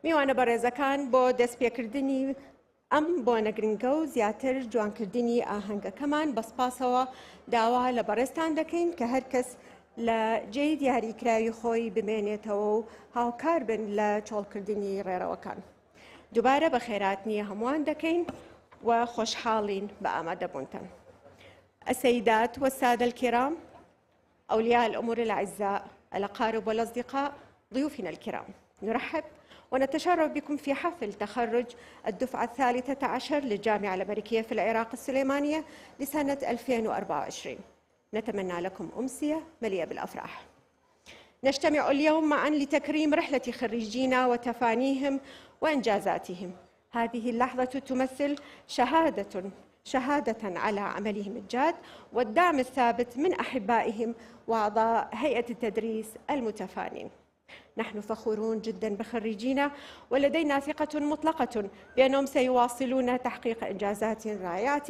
میوانە بەڕێزەکان بۆ دەستپێکردنی ئەم بۆنە گرنگە و زیاتر جوانکردنی ئاهەنگەکەمان بەسپاسەوە داوا لە بەڕێزتان دەکەین کە هەر کەس لە جێی دیاریکراوی خۆی بمێنێتەوە و هاوکار بن لە چۆڵکردنی ڕێڕەوەکان. دووبارە بە خێراتنی هەمووان دەکەین و خوشحالين بآمادبونتن. السيدات والسادة الكرام، أولياء الأمور الأعزاء، الأقارب والأصدقاء، ضيوفنا الكرام، نرحب ونتشرف بكم في حفل تخرج الدفعة 13 للجامعة الأمريكية في العراق السليمانية لسنة 2024. نتمنى لكم أمسية مليئة بالأفراح. نجتمع اليوم معا لتكريم رحلة خريجينا وتفانيهم وإنجازاتهم. هذه اللحظة تمثل شهادة على عملهم الجاد والدعم الثابت من أحبائهم وأعضاء هيئة التدريس المتفانين. نحن فخورون جدا بخريجينا ولدينا ثقة مطلقة بأنهم سيواصلون تحقيق إنجازات رائعة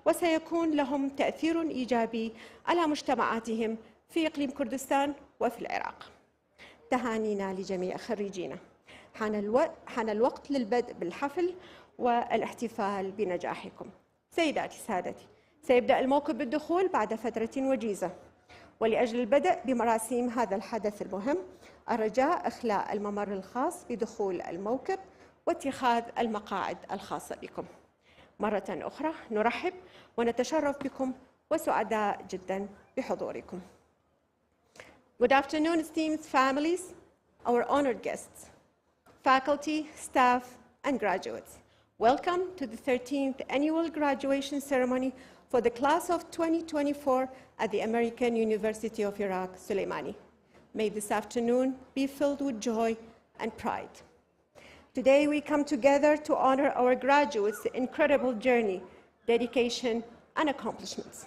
وسيكون لهم تأثير إيجابي على مجتمعاتهم في إقليم كردستان وفي العراق. تهانينا لجميع خريجينا. حان الوقت للبدء بالحفل والاحتفال بنجاحكم. سيداتي سادتي، سيبدأ الموكب بالدخول بعد فترة وجيزة، ولأجل البدء بمراسيم هذا الحدث المهم الرجاء إخلاء الممر الخاص بدخول الموكب واتخاذ المقاعد الخاصة بكم. مرة أخرى نرحب ونتشرف بكم وسعداء جدا بحضوركم. Good afternoon, esteemed families, our honored guests, faculty, staff, and graduates. Welcome to the 13th annual graduation ceremony for the class of 2024 at the American University of Iraq, Soleimani. May this afternoon be filled with joy and pride. Today we come together to honor our graduates' incredible journey, dedication, and accomplishments.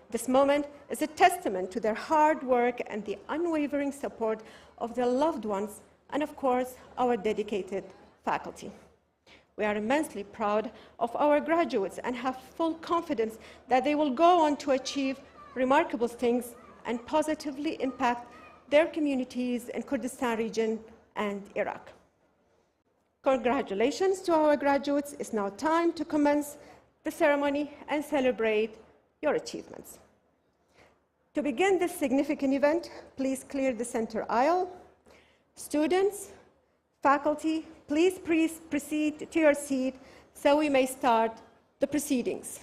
This moment is a testament to their hard work and the unwavering support of their loved ones and, of course, our dedicated faculty. We are immensely proud of our graduates and have full confidence that they will go on to achieve remarkable things and positively impact their communities in Kurdistan region and Iraq. Congratulations to our graduates. It's now time to commence the ceremony and celebrate your achievements. To begin this significant event, please clear the center aisle. Students, faculty, please proceed to your seat so we may start the proceedings.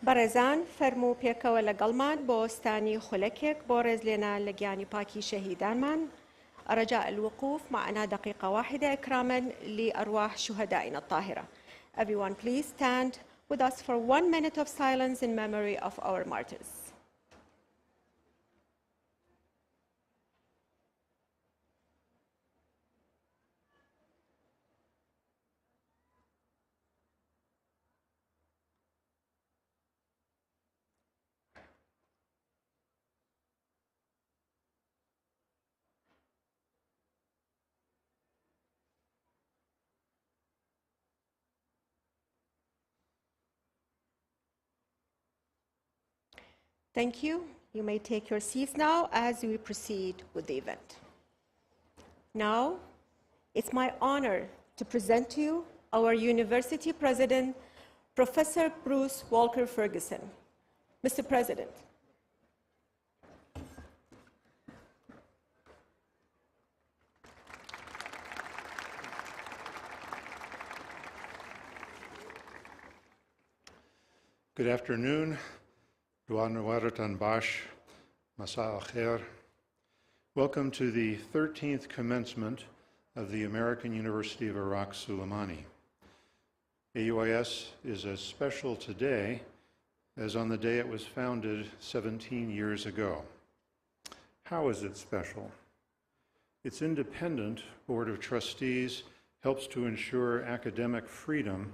بەڕێزان فەرموو پێکەوە لەگەڵمان بۆ ستانی خولەکێک بۆ ڕێز لێنا لە گیانی پاکی شەهیدانمان. رجاء الوقوف معنا دقيقة واحدة إكراما لأرواح شهدائنا الطاهرة. Everyone please stand with us for 1 minute of silence in memory of our martyrs. Thank you. You may take your seats now as we proceed with the event. Now, it's my honor to present to you our University President, Professor Bruce Walker Ferguson. Mr. President. Good afternoon. Welcome to the 13th commencement of the American University of Iraq Suleimani. AUIS is as special today as on the day it was founded 17 years ago. How is it special? Its independent Board of Trustees helps to ensure academic freedom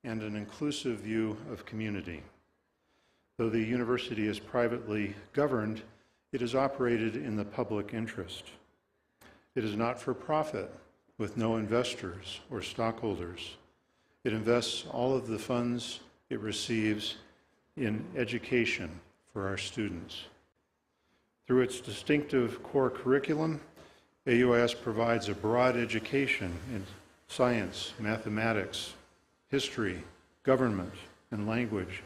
and an inclusive view of community. Though the university is privately governed, it is operated in the public interest. It is not for profit, with no investors or stockholders. It invests all of the funds it receives in education for our students. Through its distinctive core curriculum, AUIS provides a broad education in science, mathematics, history, government, and language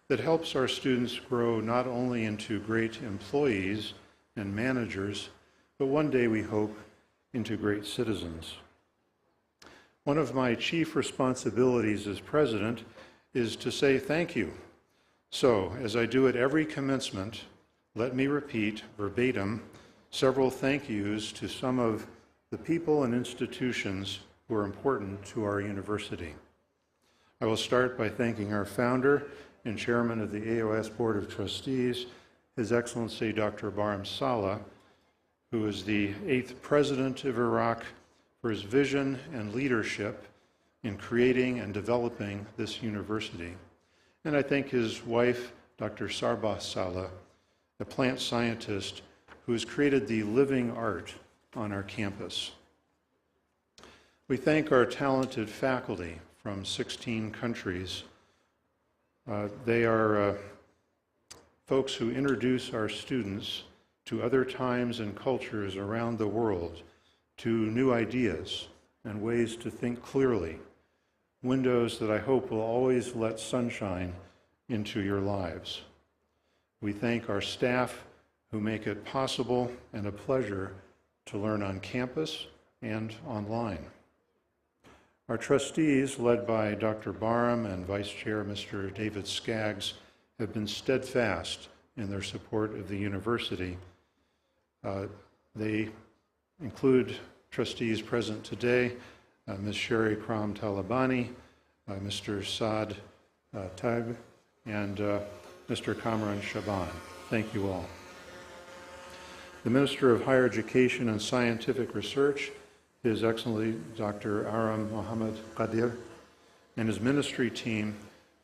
that helps our students grow not only into great employees and managers, but one day we hope into great citizens. One of my chief responsibilities as president is to say thank you. So, as I do at every commencement, let me repeat verbatim several thank yous to some of the people and institutions who are important to our university. I will start by thanking our founder and chairman of the AUIS Board of Trustees, His Excellency Dr. Barham Saleh, who is the 8th president of Iraq, for his vision and leadership in creating and developing this university. And I thank his wife, Dr. Sarbah Saleh, a plant scientist who has created the living art on our campus. We thank our talented faculty from 16 countries. They are folks who introduce our students to other times and cultures around the world, to new ideas and ways to think clearly, windows that I hope will always let sunshine into your lives. We thank our staff who make it possible and a pleasure to learn on campus and online. Our trustees, led by Dr. Barham and Vice Chair Mr. David Skaggs, have been steadfast in their support of the university. They include trustees present today, Ms. Sherry Kram Talabani, Mr. Saad Taib, and Mr. Kamran Shaban. Thank you all. The Minister of Higher Education and Scientific Research, His Excellency Dr. Aram Mohammed Qadir, and his ministry team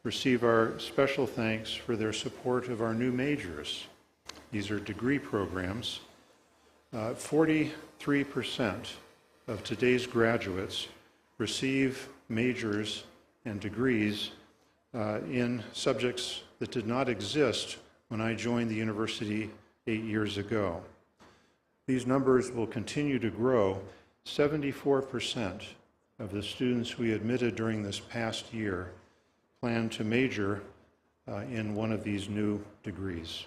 receive our special thanks for their support of our new majors. These are degree programs. 43% of today's graduates receive majors and degrees in subjects that did not exist when I joined the university 8 years ago. These numbers will continue to grow. 74% of the students we admitted during this past year plan to major in one of these new degrees.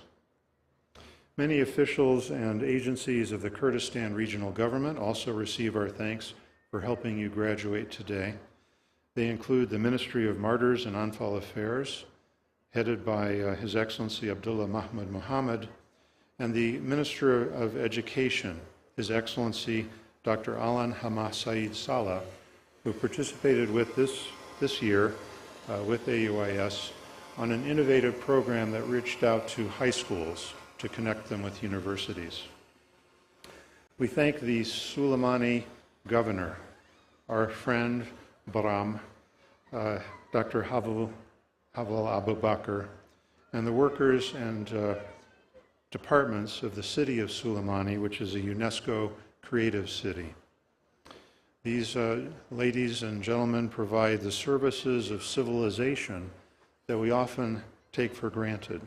Many officials and agencies of the Kurdistan Regional Government also receive our thanks for helping you graduate today. They include the Ministry of Martyrs and Anfal Affairs, headed by His Excellency Abdullah Mahmud Mohammed, and the Minister of Education, His Excellency Dr. Alan Hamad Saeed Salah, who participated with this year with AUIS on an innovative program that reached out to high schools to connect them with universities. We thank the Suleimani governor, our friend Baram, Dr. Haval Abu Bakr, and the workers and departments of the city of Suleimani, which is a UNESCO creative city. These ladies and gentlemen provide the services of civilization that we often take for granted.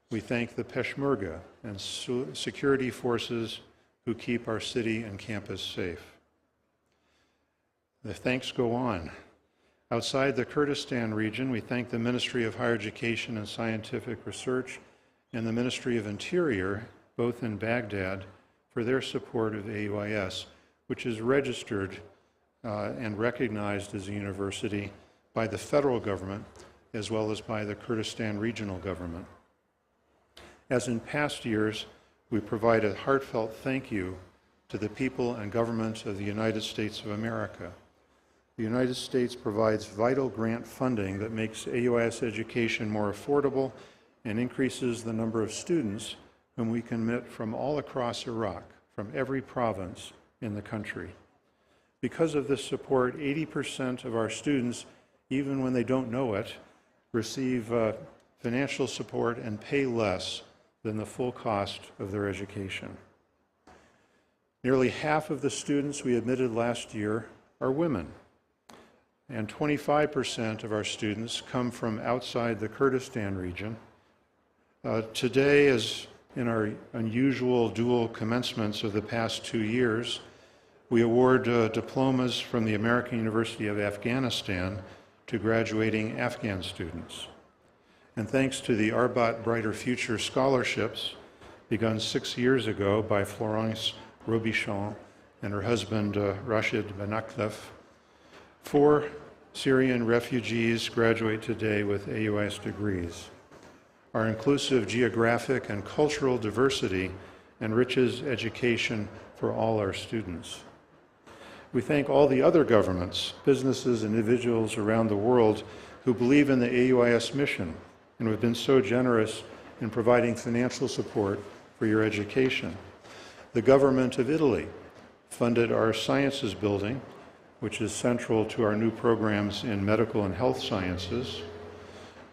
We thank the Peshmerga and security forces who keep our city and campus safe. The thanks go on. Outside the Kurdistan region, we thank the Ministry of Higher Education and Scientific Research and the Ministry of Interior, both in Baghdad, for their support of AUIS, which is registered and recognized as a university by the federal government as well as by the Kurdistan regional government. As in past years, we provide a heartfelt thank you to the people and government of the United States of America. The United States provides vital grant funding that makes AUIS education more affordable and increases the number of students whom we can admit from all across Iraq, from every province in the country. Because of this support, 80% of our students, even when they don't know it, receive financial support and pay less than the full cost of their education. Nearly half of the students we admitted last year are women, and 25% of our students come from outside the Kurdistan region. Today, as in our unusual dual commencements of the past 2 years, we award diplomas from the American University of Afghanistan to graduating Afghan students. And thanks to the Arbat Brighter Future scholarships, begun 6 years ago by Florence Robichon and her husband Rashid Benaklef, 4 Syrian refugees graduate today with AUIS degrees. Our inclusive geographic and cultural diversity enriches education for all our students. We thank all the other governments, businesses, and individuals around the world who believe in the AUIS mission and who have been so generous in providing financial support for your education. The government of Italy funded our sciences building, which is central to our new programs in medical and health sciences.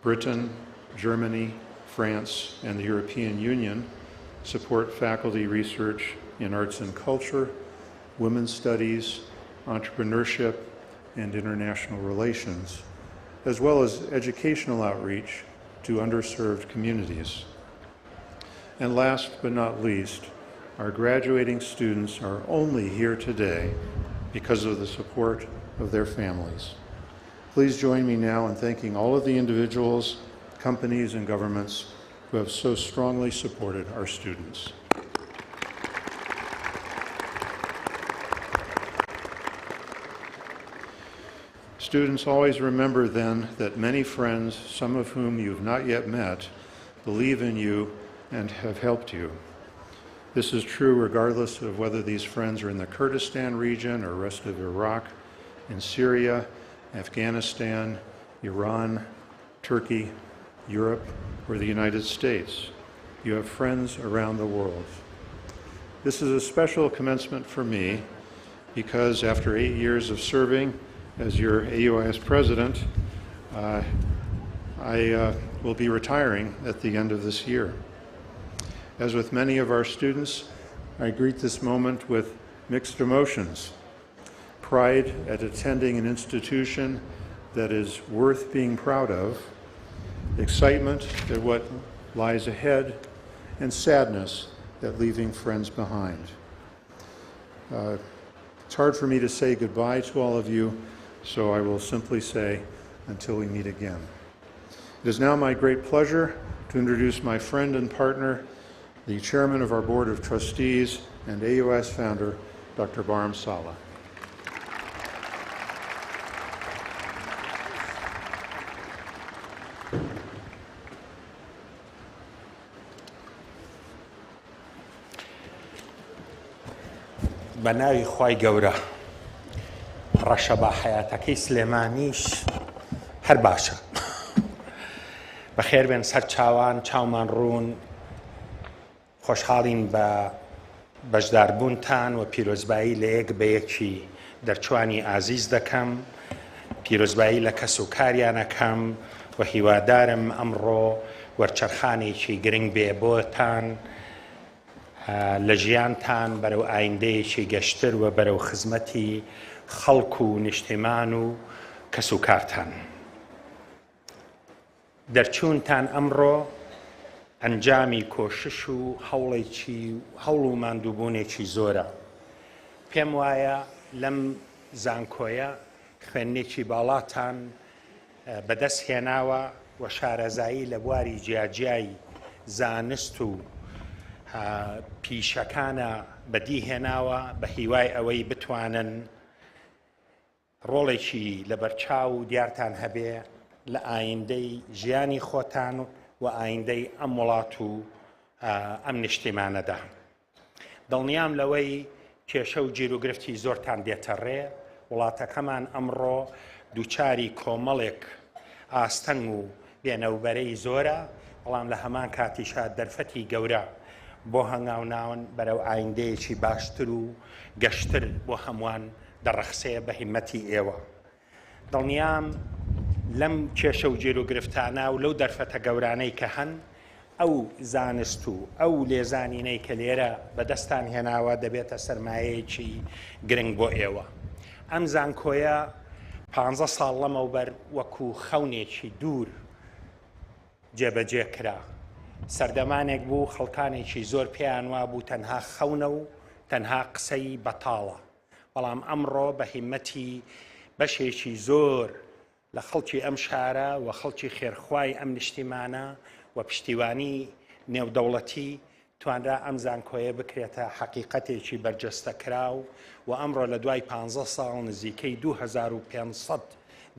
Britain, Germany, France, and the European Union support faculty research in arts and culture, women's studies, entrepreneurship, and international relations, as well as educational outreach to underserved communities. And last but not least, our graduating students are only here today because of the support of their families. Please join me now in thanking all of the individuals, companies, and governments who have so strongly supported our students. Students, always remember then that many friends, some of whom you've not yet met, believe in you and have helped you. This is true regardless of whether these friends are in the Kurdistan region or rest of Iraq, in Syria, Afghanistan, Iran, Turkey, Europe, or the United States. You have friends around the world. This is a special commencement for me because after 8 years of serving as your AUIS president, I will be retiring at the end of this year. As with many of our students, I greet this moment with mixed emotions. Pride at attending an institution that is worth being proud of, excitement at what lies ahead, and sadness at leaving friends behind. It's hard for me to say goodbye to all of you, so I will simply say, until we meet again. It is now my great pleasure to introduce my friend and partner, the chairman of our Board of Trustees and AUIS founder, Dr. Baram Salah. بەناوی خوای گەورە ڕەشە با حەیاتەکەی سلێمانیش هەر باشە. بەخێر بێن سەر چاوان چاومان ڕوون، خۆشحاڵین بە بەشداربوونتان و پیرۆزبایی لە یەک بە یەکی دەرچوانی ئازیز دەکەم، پیرۆزبایی لە کەس و کاریانەکەم و هیوادارم ئەمڕۆ وەرچەرخانێکی گرنگ بێ بۆتان لە ژیانتان بەرەو ئایندەیەکی گەشتر و بەرەو خزمەتی خەڵک و نیشتیمان و کەس و کارتان. دەرچوونتان ئەمڕۆ ئەنجامی کۆشش و هەوڵ و ماندووبوونێکی زۆرە. پێم وایە لەم زانکۆیە خوێندنێکی باڵاتان بەدەست هێناوە و شارەزایی لە بواری جیاجیای زانست و پیشەکانە بەدیهێناوە بە هیوای ئەوەی بتوانن ڕۆڵێکی لە بەرچاو و دیارتان هەبێ لە ئایندەی ژیانی خۆتان و ئایندەی ئەم وڵات و ئەم نیشتیمانەدا. دڵنیام لەوەی کێشە و گیرروگرفتی زۆرتان دێتە ڕێ. وڵاتەکەمان ئەمڕۆ دووچاری کۆمەڵێک ئاستەنگ و بێنەوبەرەی زۆرە، بەڵام لە هەمان کاتیشا دەرفەتی گەورە بۆ هەنگاوناون بەرەو ئایندەیەکی باشتر و گەشتر بۆ هەمووان دەڕەخسەیە بە هیمەتی ئێوە. دڵنیام لەم کێشە و گیرروگرفتانە و لەو دەرفەتە گەورانەی کە هەن، ئەو زانست و ئەو لێزانینەی کە لێرە بەدەستان هێناوە دەبێتە سەرمایەیەکی گرنگ بۆ ئێوە. ئەم زانکۆیە 15 ساڵ لەمەوبەر وەکو خەونێکی دوور جێبەجێ کرا. سەردەمانێک بوو خەڵکانێکی زۆر پێیان وا بوو تەنها خەونە و تەنها قسەی بەتاڵە، بەڵام ئەمڕۆ بە هیمەتی بەشێکی زۆر لە خەڵکی ئەم شارە و خەڵکی خێرخوای ئەم نیشتیمانە و پشتیوانی نێودەوڵەتی توانرا ئەم زانکۆیە بکرێتە حەقیقەتێکی بەرجەستەکراو و ئەمڕۆ لە دوای 15 ساڵ نزیکەی 2500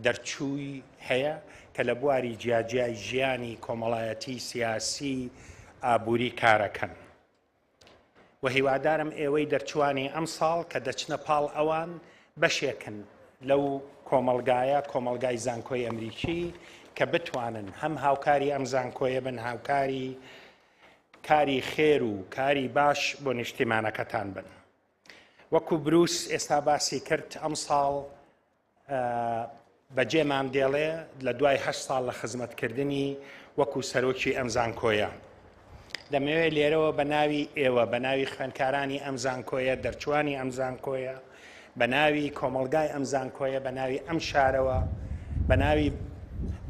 دەرچووی هەیە کە لە بواری جیاجیای ژیانی کۆمەڵایەتی سیاسی ئابووری کارەکەن. و هیوادارم ئێوەی دەرچوانی ئەم ساڵ کە دەچنە پاڵ ئەوان بەشێکن لەو کۆمەلگایە، کۆمەلگای زانکۆی ئەمریکی، کە بتوانن هەم هاوکاری ئەم زانکۆیە بن، هاوکاری کاری خێر و کاری باش بۆ نیشتیمانەکەتان بن. وەکو بروس ئێستا باسی کرد، ئەم ساڵ بەجێمان دێڵێ لە دوای 8 ساڵ لە خزمەتکردنی وەکو سەرۆکی ئەم زانکۆیە. دەمەوێت لێرەوە بە ناوی ئێوە، بە ناوی خوێندکارانی ئەم زانکۆیە، دەرچوانی ئەم زانکۆیە، بە ناوی کۆمەلگای ئەم زانکۆیە، بە ناوی ئەم شارەوە، بە ناوی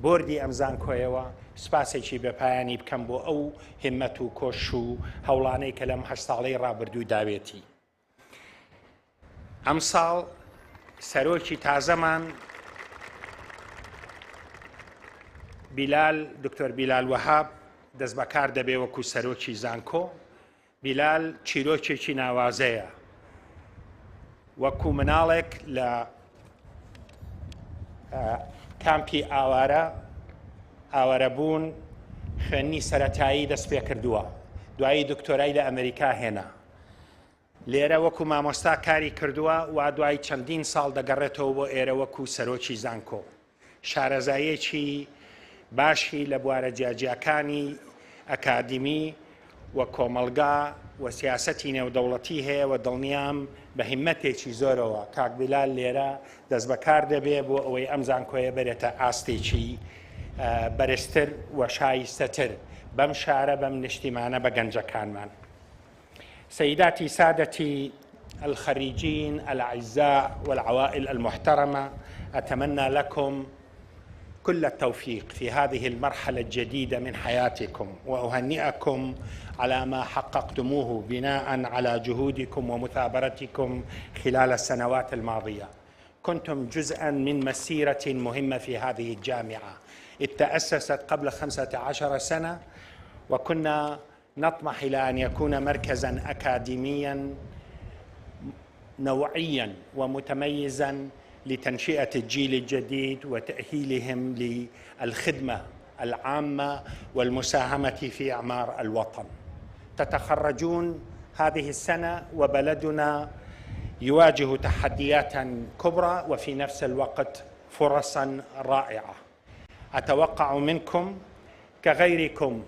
بۆردی ئەم زانکۆیەوە سپاسێکی بەپایانی بکەم بۆ ئەو هیمەت و کۆش و هەوڵانەی کە لەم 8 ساڵەی ڕابردوو داوێتی. ئەم ساڵ سەرۆکی تازەمان دکتۆر بیلال وەهاب دەست بەکار دەبێ وەکو سەرۆکی زانکۆ. بیلال چیرۆکێکی ناوازەیە، وەکو مناڵێک لە کامپی ئاوارەبوون خوێنی سەرەتایی دەست پێ کردووە، دوایی دکتۆرای لە ئەمریکا هێنا. لێرە وەکو مامۆستا کاری کردووە و دوای چەندین ساڵ دەگەڕێتەوە بۆ ئێرە وەکو سەرۆکی زانکۆ. شارەزاییەکی باشی لە بوارە جیاجیاکانی ئەکادیمی و کۆمەلگا و سیاسەتی نێودەوڵەتی هەیە و دڵنیام بە هیمەتێکی زۆرەوە کاک بیلال لێرە دەست بەکار دەبێ بۆ ئەوەی ئەم زانکۆیە بێتە ئاستێکی بەرزتر و شایستەتر بەم شارە، بەم نیشتیمانە، بە گەنجەکانمان. سيداتي سادتي الخريجين الأعزاء والعوائل المحترمة، أتمنى لكم كل التوفيق في هذه المرحلة الجديدة من حياتكم، وأهنئكم على ما حققتموه بناء على جهودكم ومثابرتكم خلال السنوات الماضية. كنتم جزءا من مسيرة مهمة في هذه الجامعة، إذ تأسست قبل 15 سنة، وكنا نطمح إلى أن يكون مركزا أكاديميا نوعيا ومتميزا لتنشئة الجيل الجديد وتأهيلهم للخدمة العامة والمساهمة في إعمار الوطن. تتخرجون هذه السنة وبلدنا يواجه تحديات كبرى وفي نفس الوقت فرصا رائعة. أتوقع منكم كغيركم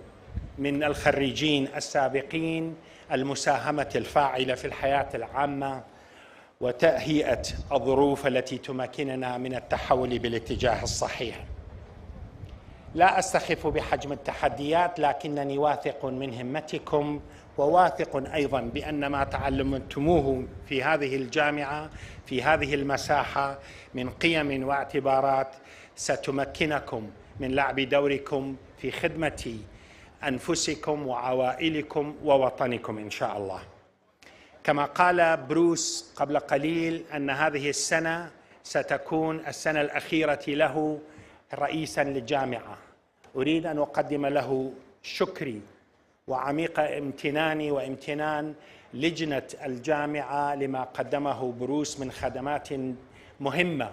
من الخريجين السابقين المساهمة الفاعلة في الحياة العامة وتهيئة الظروف التي تمكننا من التحول بالاتجاه الصحيح. لا أستخف بحجم التحديات، لكنني واثق من همتكم وواثق أيضا بأن ما تعلمتموه في هذه الجامعة في هذه المساحة من قيم واعتبارات ستمكنكم من لعب دوركم في خدمة أنفسكم وعوائلكم ووطنكم إن شاء الله. كما قال بروس قبل قليل أن هذه السنة ستكون السنة الأخيرة له رئيساً للجامعة. أريد أن أقدم له شكري وعميق امتناني وامتنان لجنة الجامعة لما قدمه بروس من خدمات مهمة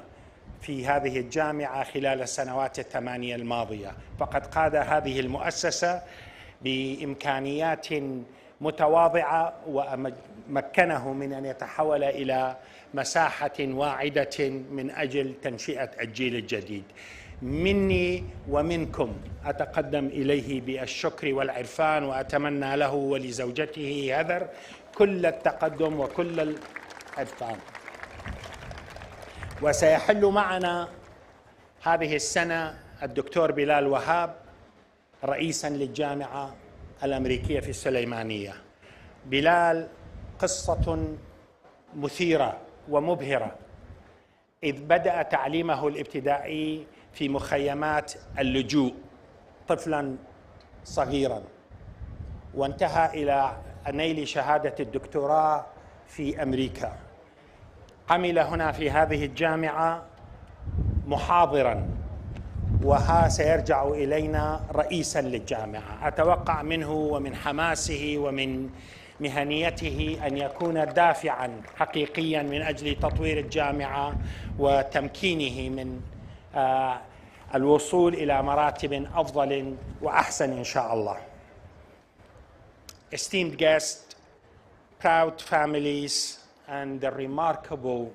في هذه الجامعة خلال السنوات الثمانية الماضية. فقد قاد هذه المؤسسة بإمكانيات متواضعة ومكنه من أن يتحول إلى مساحة واعدة من أجل تنشئة الجيل الجديد. مني ومنكم أتقدم إليه بالشكر والعرفان، وأتمنى له ولزوجته هذر كل التقدم وكل العرفان. وسيحل معنا هذه السنة الدكتور بلال وهاب رئيساً للجامعة الأمريكية في السليمانية. بلال قصة مثيرة ومبهرة، إذ بدأ تعليمه الابتدائي في مخيمات اللجوء طفلاً صغيراً، وانتهى إلى نيل شهادة الدكتوراه في أمريكا. عمل هنا في هذه الجامعة محاضراً، وها سيرجع إلينا رئيساً للجامعة. أتوقع منه ومن حماسه ومن مهنيته أن يكون دافعاً حقيقياً من أجل تطوير الجامعة وتمكينه من الوصول إلى مراتب أفضل وأحسن إن شاء الله. Esteemed guests, proud families, and the remarkable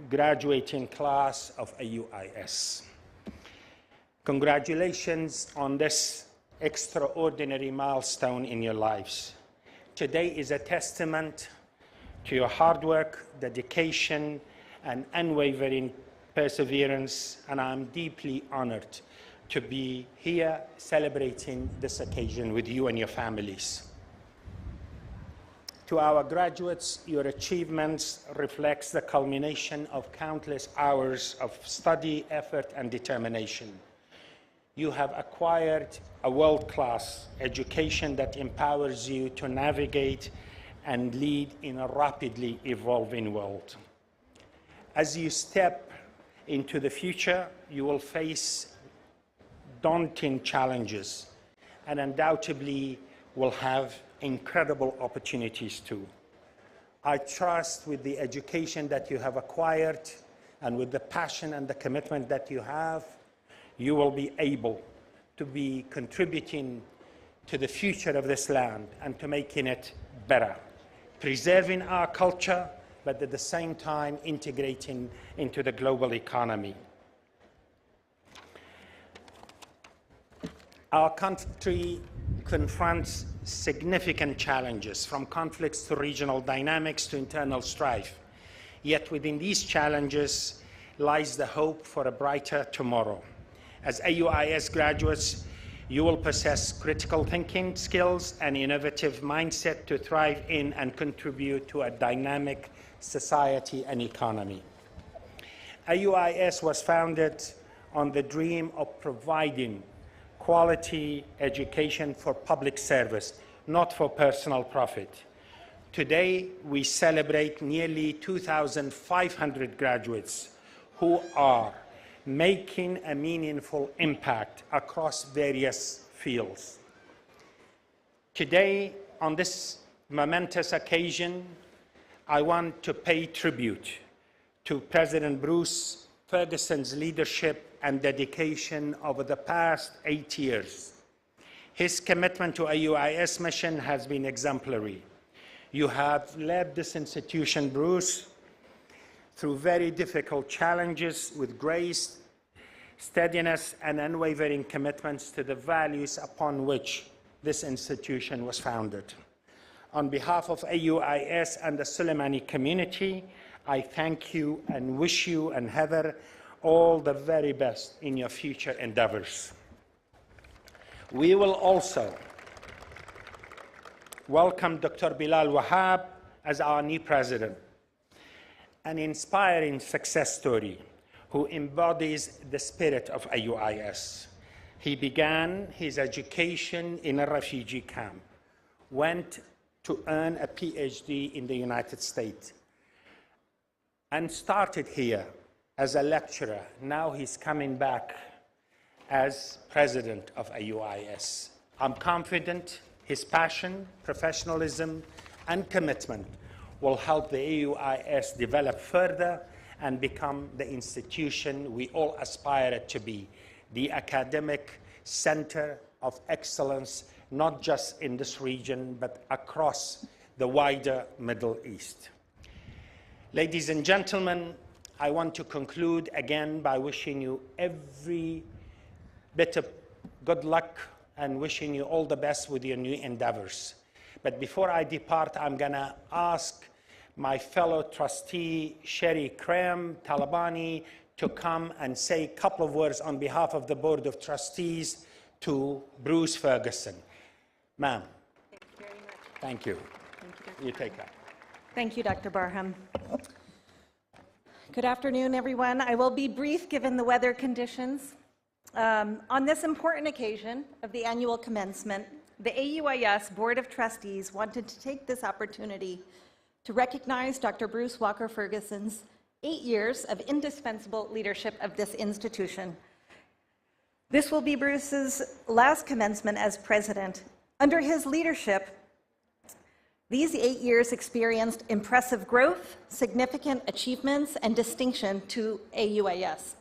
graduating class of AUIS. Congratulations on this extraordinary milestone in your lives. Today is a testament to your hard work, dedication, and unwavering perseverance, and I'm deeply honored to be here celebrating this occasion with you and your families. To our graduates, your achievements reflects the culmination of countless hours of study, effort, and determination. You have acquired a world-class education that empowers you to navigate and lead in a rapidly evolving world. As you step into the future, you will face daunting challenges and undoubtedly will have incredible opportunities too. I trust with the education that you have acquired and with the passion and the commitment that you have, you will be able to be contributing to the future of this land and to making it better, preserving our culture, but at the same time integrating into the global economy. Our country confronts significant challenges, from conflicts to regional dynamics to internal strife. Yet within these challenges lies the hope for a brighter tomorrow. As AUIS graduates, you will possess critical thinking skills and innovative mindset to thrive in and contribute to a dynamic society and economy. AUIS was founded on the dream of providing quality education for public service, not for personal profit. Today, we celebrate nearly 2,500 graduates who are making a meaningful impact across various fields. Today, on this momentous occasion, I want to pay tribute to President Bruce Ferguson's leadership and dedication over the past 8 years. His commitment to AUIS mission has been exemplary. You have led this institution, Bruce, through very difficult challenges with grace, steadiness, and unwavering commitments to the values upon which this institution was founded. On behalf of AUIS and the Suleimani community, I thank you and wish you and Heather all the very best in your future endeavors. We will also welcome Dr. Bilal Wahab as our new president, an inspiring success story who embodies the spirit of AUIS. He began his education in a refugee camp, went to earn a PhD in the United States, and started here as a lecturer. Now he's coming back as president of AUIS. I'm confident his passion, professionalism, and commitment will help the AUIS develop further and become the institution we all aspire it to be, the academic center of excellence, not just in this region, but across the wider Middle East. Ladies and gentlemen, I want to conclude again by wishing you every bit of good luck and wishing you all the best with your new endeavors. But before I depart, I'm going to ask my fellow trustee, Sherry Cram Talabani, to come and say a couple of words on behalf of the Board of Trustees to Bruce Ferguson. Ma'am. Thank you very much. Thank you. Thank you, Dr. You take that. Thank you, Dr. Barham. Good afternoon, everyone. I will be brief given the weather conditions. On this important occasion of the annual commencement, the AUIS Board of Trustees wanted to take this opportunity to recognize Dr. Bruce Walker Ferguson's 8 years of indispensable leadership of this institution. This will be Bruce's last commencement as president. Under his leadership, these 8 years experienced impressive growth, significant achievements, and distinction to AUIS.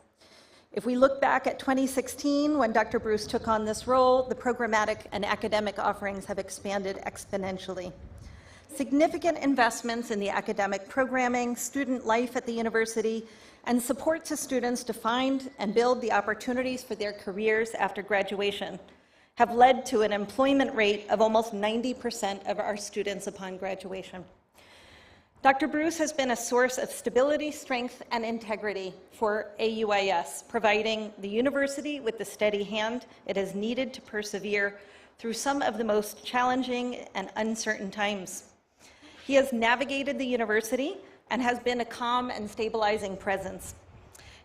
If we look back at 2016, when Dr. Bruce took on this role, the programmatic and academic offerings have expanded exponentially. Significant investments in the academic programming, student life at the university, and support to students to find and build the opportunities for their careers after graduation have led to an employment rate of almost 90% of our students upon graduation. Dr. Bruce has been a source of stability, strength, and integrity for AUIS, providing the university with the steady hand it has needed to persevere through some of the most challenging and uncertain times. He has navigated the university and has been a calm and stabilizing presence.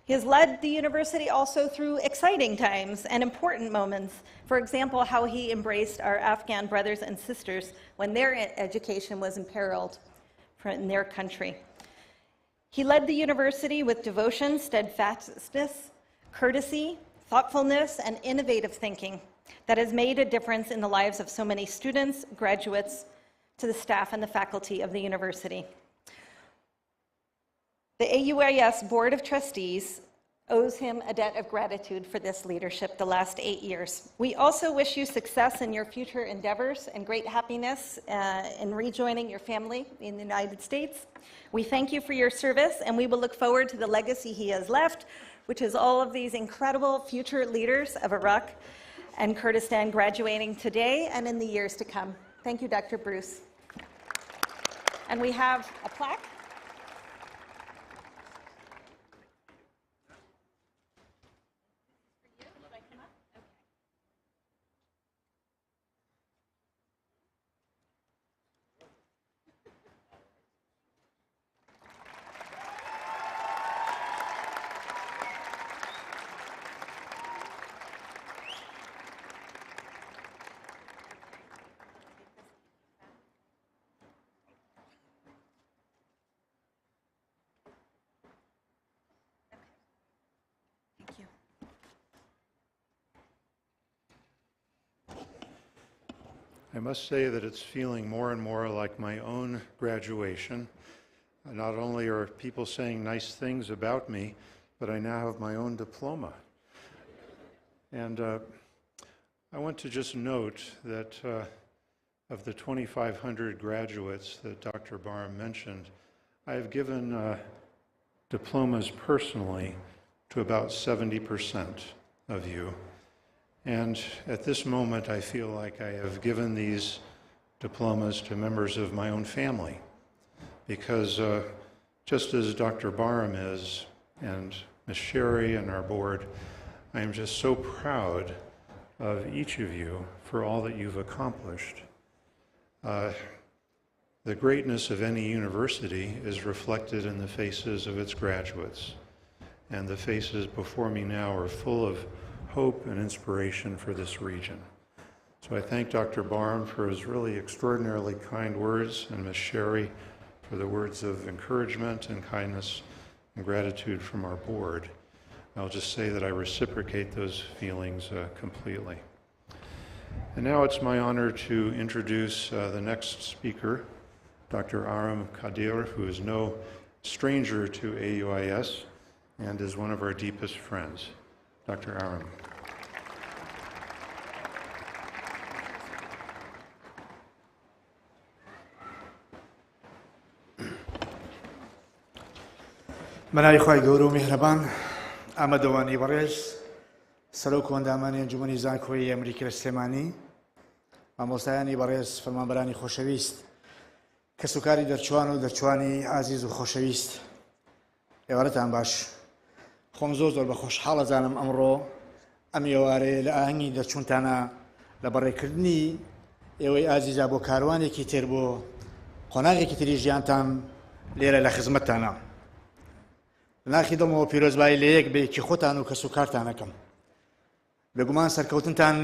He has led the university also through exciting times and important moments. For example, how he embraced our Afghan brothers and sisters when their education was imperiled in their country. He led the university with devotion, steadfastness, courtesy, thoughtfulness, and innovative thinking that has made a difference in the lives of so many students, graduates, to the staff and the faculty of the university. The AUIS Board of Trustees owes him a debt of gratitude for this leadership the last 8 years. We also wish you success in your future endeavors and great happiness in rejoining your family in the United States. We thank you for your service, and we will look forward to the legacy he has left, which is all of these incredible future leaders of Iraq and Kurdistan graduating today and in the years to come. Thank you, Dr. Bruce. And we have a plaque. I must say that it's feeling more and more like my own graduation. Not only are people saying nice things about me, but I now have my own diploma. And I want to just note that of the 2,500 graduates that Dr. Barham mentioned, I have given diplomas personally to about 70% of you. And at this moment, I feel like I have given these diplomas to members of my own family, because just as Dr. Barham is, and Ms. Sherry and our board, I am just so proud of each of you for all that you've accomplished. The greatness of any university is reflected in the faces of its graduates, and the faces before me now are full of hope and inspiration for this region. So I thank Dr. Barham for his really extraordinarily kind words, and Ms. Sherry for the words of encouragement and kindness and gratitude from our board. I'll just say that I reciprocate those feelings completely. And now it's my honor to introduce the next speaker, Dr. Aram Kadir, who is no stranger to AUIS and is one of our deepest friends. Dr. Aram. منای خوای گەورە و میهرەبان ئامادەوانی بەڕێز سەرۆک کۆندامانی ئەنجومەنی زانکۆیی ئەمریکی لە سلێمانی مامۆستایانی بەڕێز فەرمانبەرانی خۆشەویست کەسوکاری دەرچوان و دەرچوانی ئازیز و خۆشەویست ئێوارەتان باش خۆم زۆر بە خۆشحاڵەزانم ئەمڕۆ ئەم ئێوارەیە لە ئاهەنگی دەرچوونتانە لە بەڕێکردنی ئێوەی ئازیزا بۆ کاروانێکی تر بۆ قۆناغێکی تری ژیانتان لێرە لە خزمەتتانە ناخی دڵمەوە پیرۆزبایی لە یەک بەیەکی خۆتان و کەسوکارتان ئەکەم بێگومان سەرکەوتنتان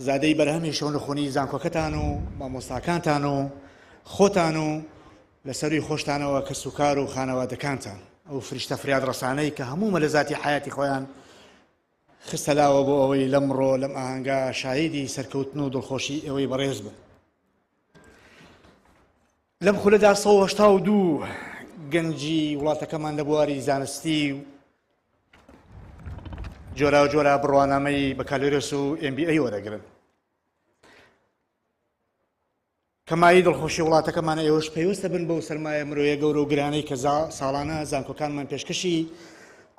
زادەی بەرهەمی شەونەخوونی زانکۆکەتان و مامۆستاکانتان و خۆتان و لەسەروی خۆشتانەوە کەسوکار و خانەوادەکانتان ئەو فریشتە فریاد ڕەسانەی کە هەموو مەلەزاتی حیاتی خۆیان خستەلاوە بۆ ئەوەی لەمڕۆ لەم ئاهەنگا شاهیدی سەرکەوتن و دڵخۆشی ئەوەی بەڕێز بن لەم خولەدا 182 گەنجی وڵاتەکەمان لە بواری زانستی و جۆرا بڕوانامەی بەکالۆرس و MBA وەرەگرن کەمایی دڵخۆشی وڵاتەکەمان ئێوەش پێویستە بن بەو سەرمایە مرۆیە گەورە و گرانەی کە ساڵانە زانکۆکانمان پێشکەشی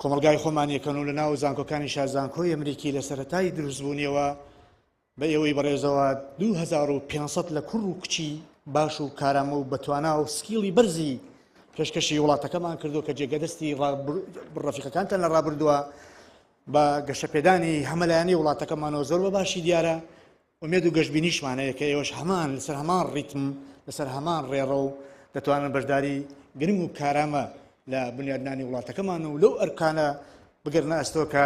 کۆمەلگای خۆمان یەکەن و لە ناو زانکۆکانی شازانکۆی ئەمریکی لە سەرەتای دروستبوونیەوە بە ئێوەی بەڕێزەوە 2500 لە کوڕ و کچی باش و کارامە و بەتوانا و سکیڵی بەرزی پێشکەشی وڵاتەکەمان کردو کە جێگەدەستی ڕەفیقەکانتان لە ڕابردووە بە گەشەپێدانی هەمەلایانی وڵاتەکەمانەوە زۆر بە باشی دیارە ومێد و گەشتبینیشمانەیە کە ئێوەش هەمان لەسەر هەمان ڕیتم لەسەر هەمان ڕێڕە و دەتوانن بەشداری گرنگ و کارامە لە بنیادنانی وڵاتەکەمان و لەو ئەرکانە بگرنە ئەستۆ کە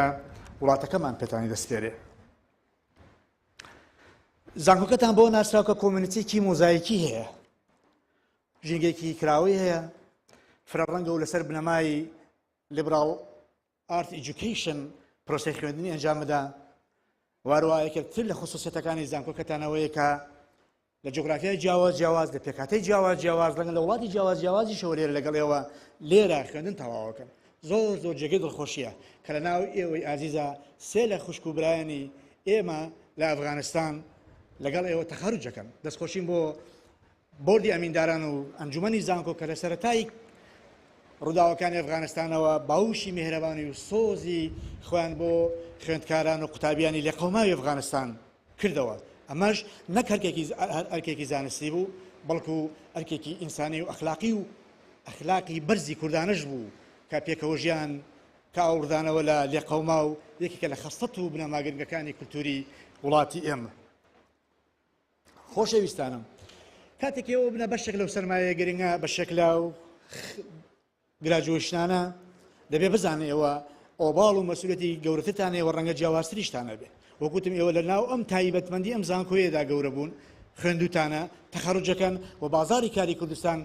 وڵاتەکەمان پێتانی دەستپێرێ زانکۆکەتان بۆ ناسراوکە کۆمیونیتیکی مۆزاییکی هەیە ژینگێکی کراوی هەیە فرەڕەنگە و لەسەر بنەمای لیبرال ئارت ئیدوکیشن پرۆسەی خوێندنی ئەنجامەدا وارووا یەکێکتر لە خصوصیەتەکانی زانکۆکەتانەوەیە کە لە جغرافیای جیاواز لە پێکاتەی جیاواز لەگەڵ لە وڵاتی جیاوازیشەوە لێرە لەگەڵ لێرە خوێندن تەواوەکەن زۆر جێگەی دڵخۆشیە کە لە ناو ئێوەی ئازیزە سێ لە خوشک و برایانی ئێمە لە ئەفغانستان لەگەڵ ئێوە تەخەروجەکەن دەستخۆشین بۆ بۆردی ئەمینداران و ئەنجومەنی زانکۆ کە لە سەرەتای ڕووداوەکانی ئەفغانستانەوە باوشی میهرەبانی و سۆزی خۆیان بۆ خوێندکاران و قوتابیانی لە قەوماوی ئەفغانستان کردەوە ئەمەش نەک ئەرکێکی زانستی بوو بەڵکو ئەرکێکی ئینسانی و ئەخلاقی بەرزی کوردانەش بوو کە پێکەوە ژیان کە ئاوردانەوە لە لێقەوما و یەکێکە لە خەستەت و بنەماگرنگەکانی کولتوری وڵاتی ئێمە خۆشەویستانم کاتێک ئێوە بنە بەشێک لەو سەرمایە گرنگە بەشێک لەو گراجوێشنانە دەبێ بزانێەوە ئۆباڵ و مەسوولەتی گەورەترتانەوە ڕەنگە جیاوازتریشتانە بێ وەکوتم ئێوە لە ناو ئەم تایبەتمەندی ئەم زانکۆیەدا گەورە بوون خوێندوتانە تەخەڕوجەکەن و بازاری کاری کوردستان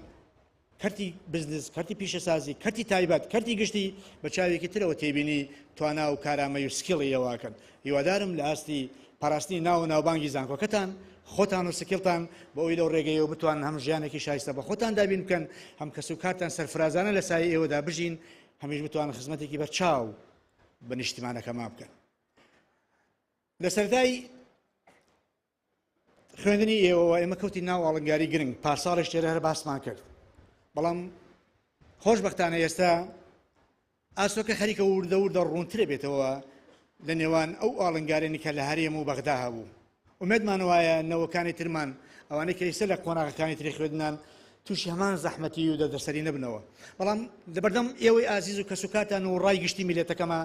کەرتی بزنس کەرتی پیشەسازی کەرتی تایبەت کەرتی گشتی بە چاوێکی ترەوە تێبینی توانا و کارامەی و سکیڵی ئێواکەن هیوادارم لە ئاستی پاراستنی ناو و ناوبانگی زانکۆکەتان خۆتان و سکیڵتان بە ئەوی لەو ڕێگەیەوە بتوان هەم ژیانێکی شایستە بە خۆتان دابین بکەن هەم کەس و کارتان سەرفرازانە لە سایه ئێوەدا بژین هەمیش بتوان خزمەتێکی بەرچاو بە نیشتیمانەکەمان بکەن لە سەرەتای خوێندنی ئێوەوە ئێمە کەوتی ناو ئاڵنگاری گرنگ پارساڵش تێرە هەر باسمان کرد بەڵام خۆشبەختانە ئێستا ئاسۆکە خەریکە وردە وردە ڕوونترە بێتەوە لە نێوان ئەو ئاڵنگارێنی کە لە هەرێم و بەغدا هەبوو ومێدمان وایە نەوەکانی ترمان ئەوانەی کە ئێستا لە قۆناغەکانی تری خوێندنان تووشی هەمان زەحمەتی و دەردەسەری نەبنەوە بەڵام لەبەردەم ئێوەی ئازیز و کەسوکاتان و ڕای گشتی میلێتەکەمە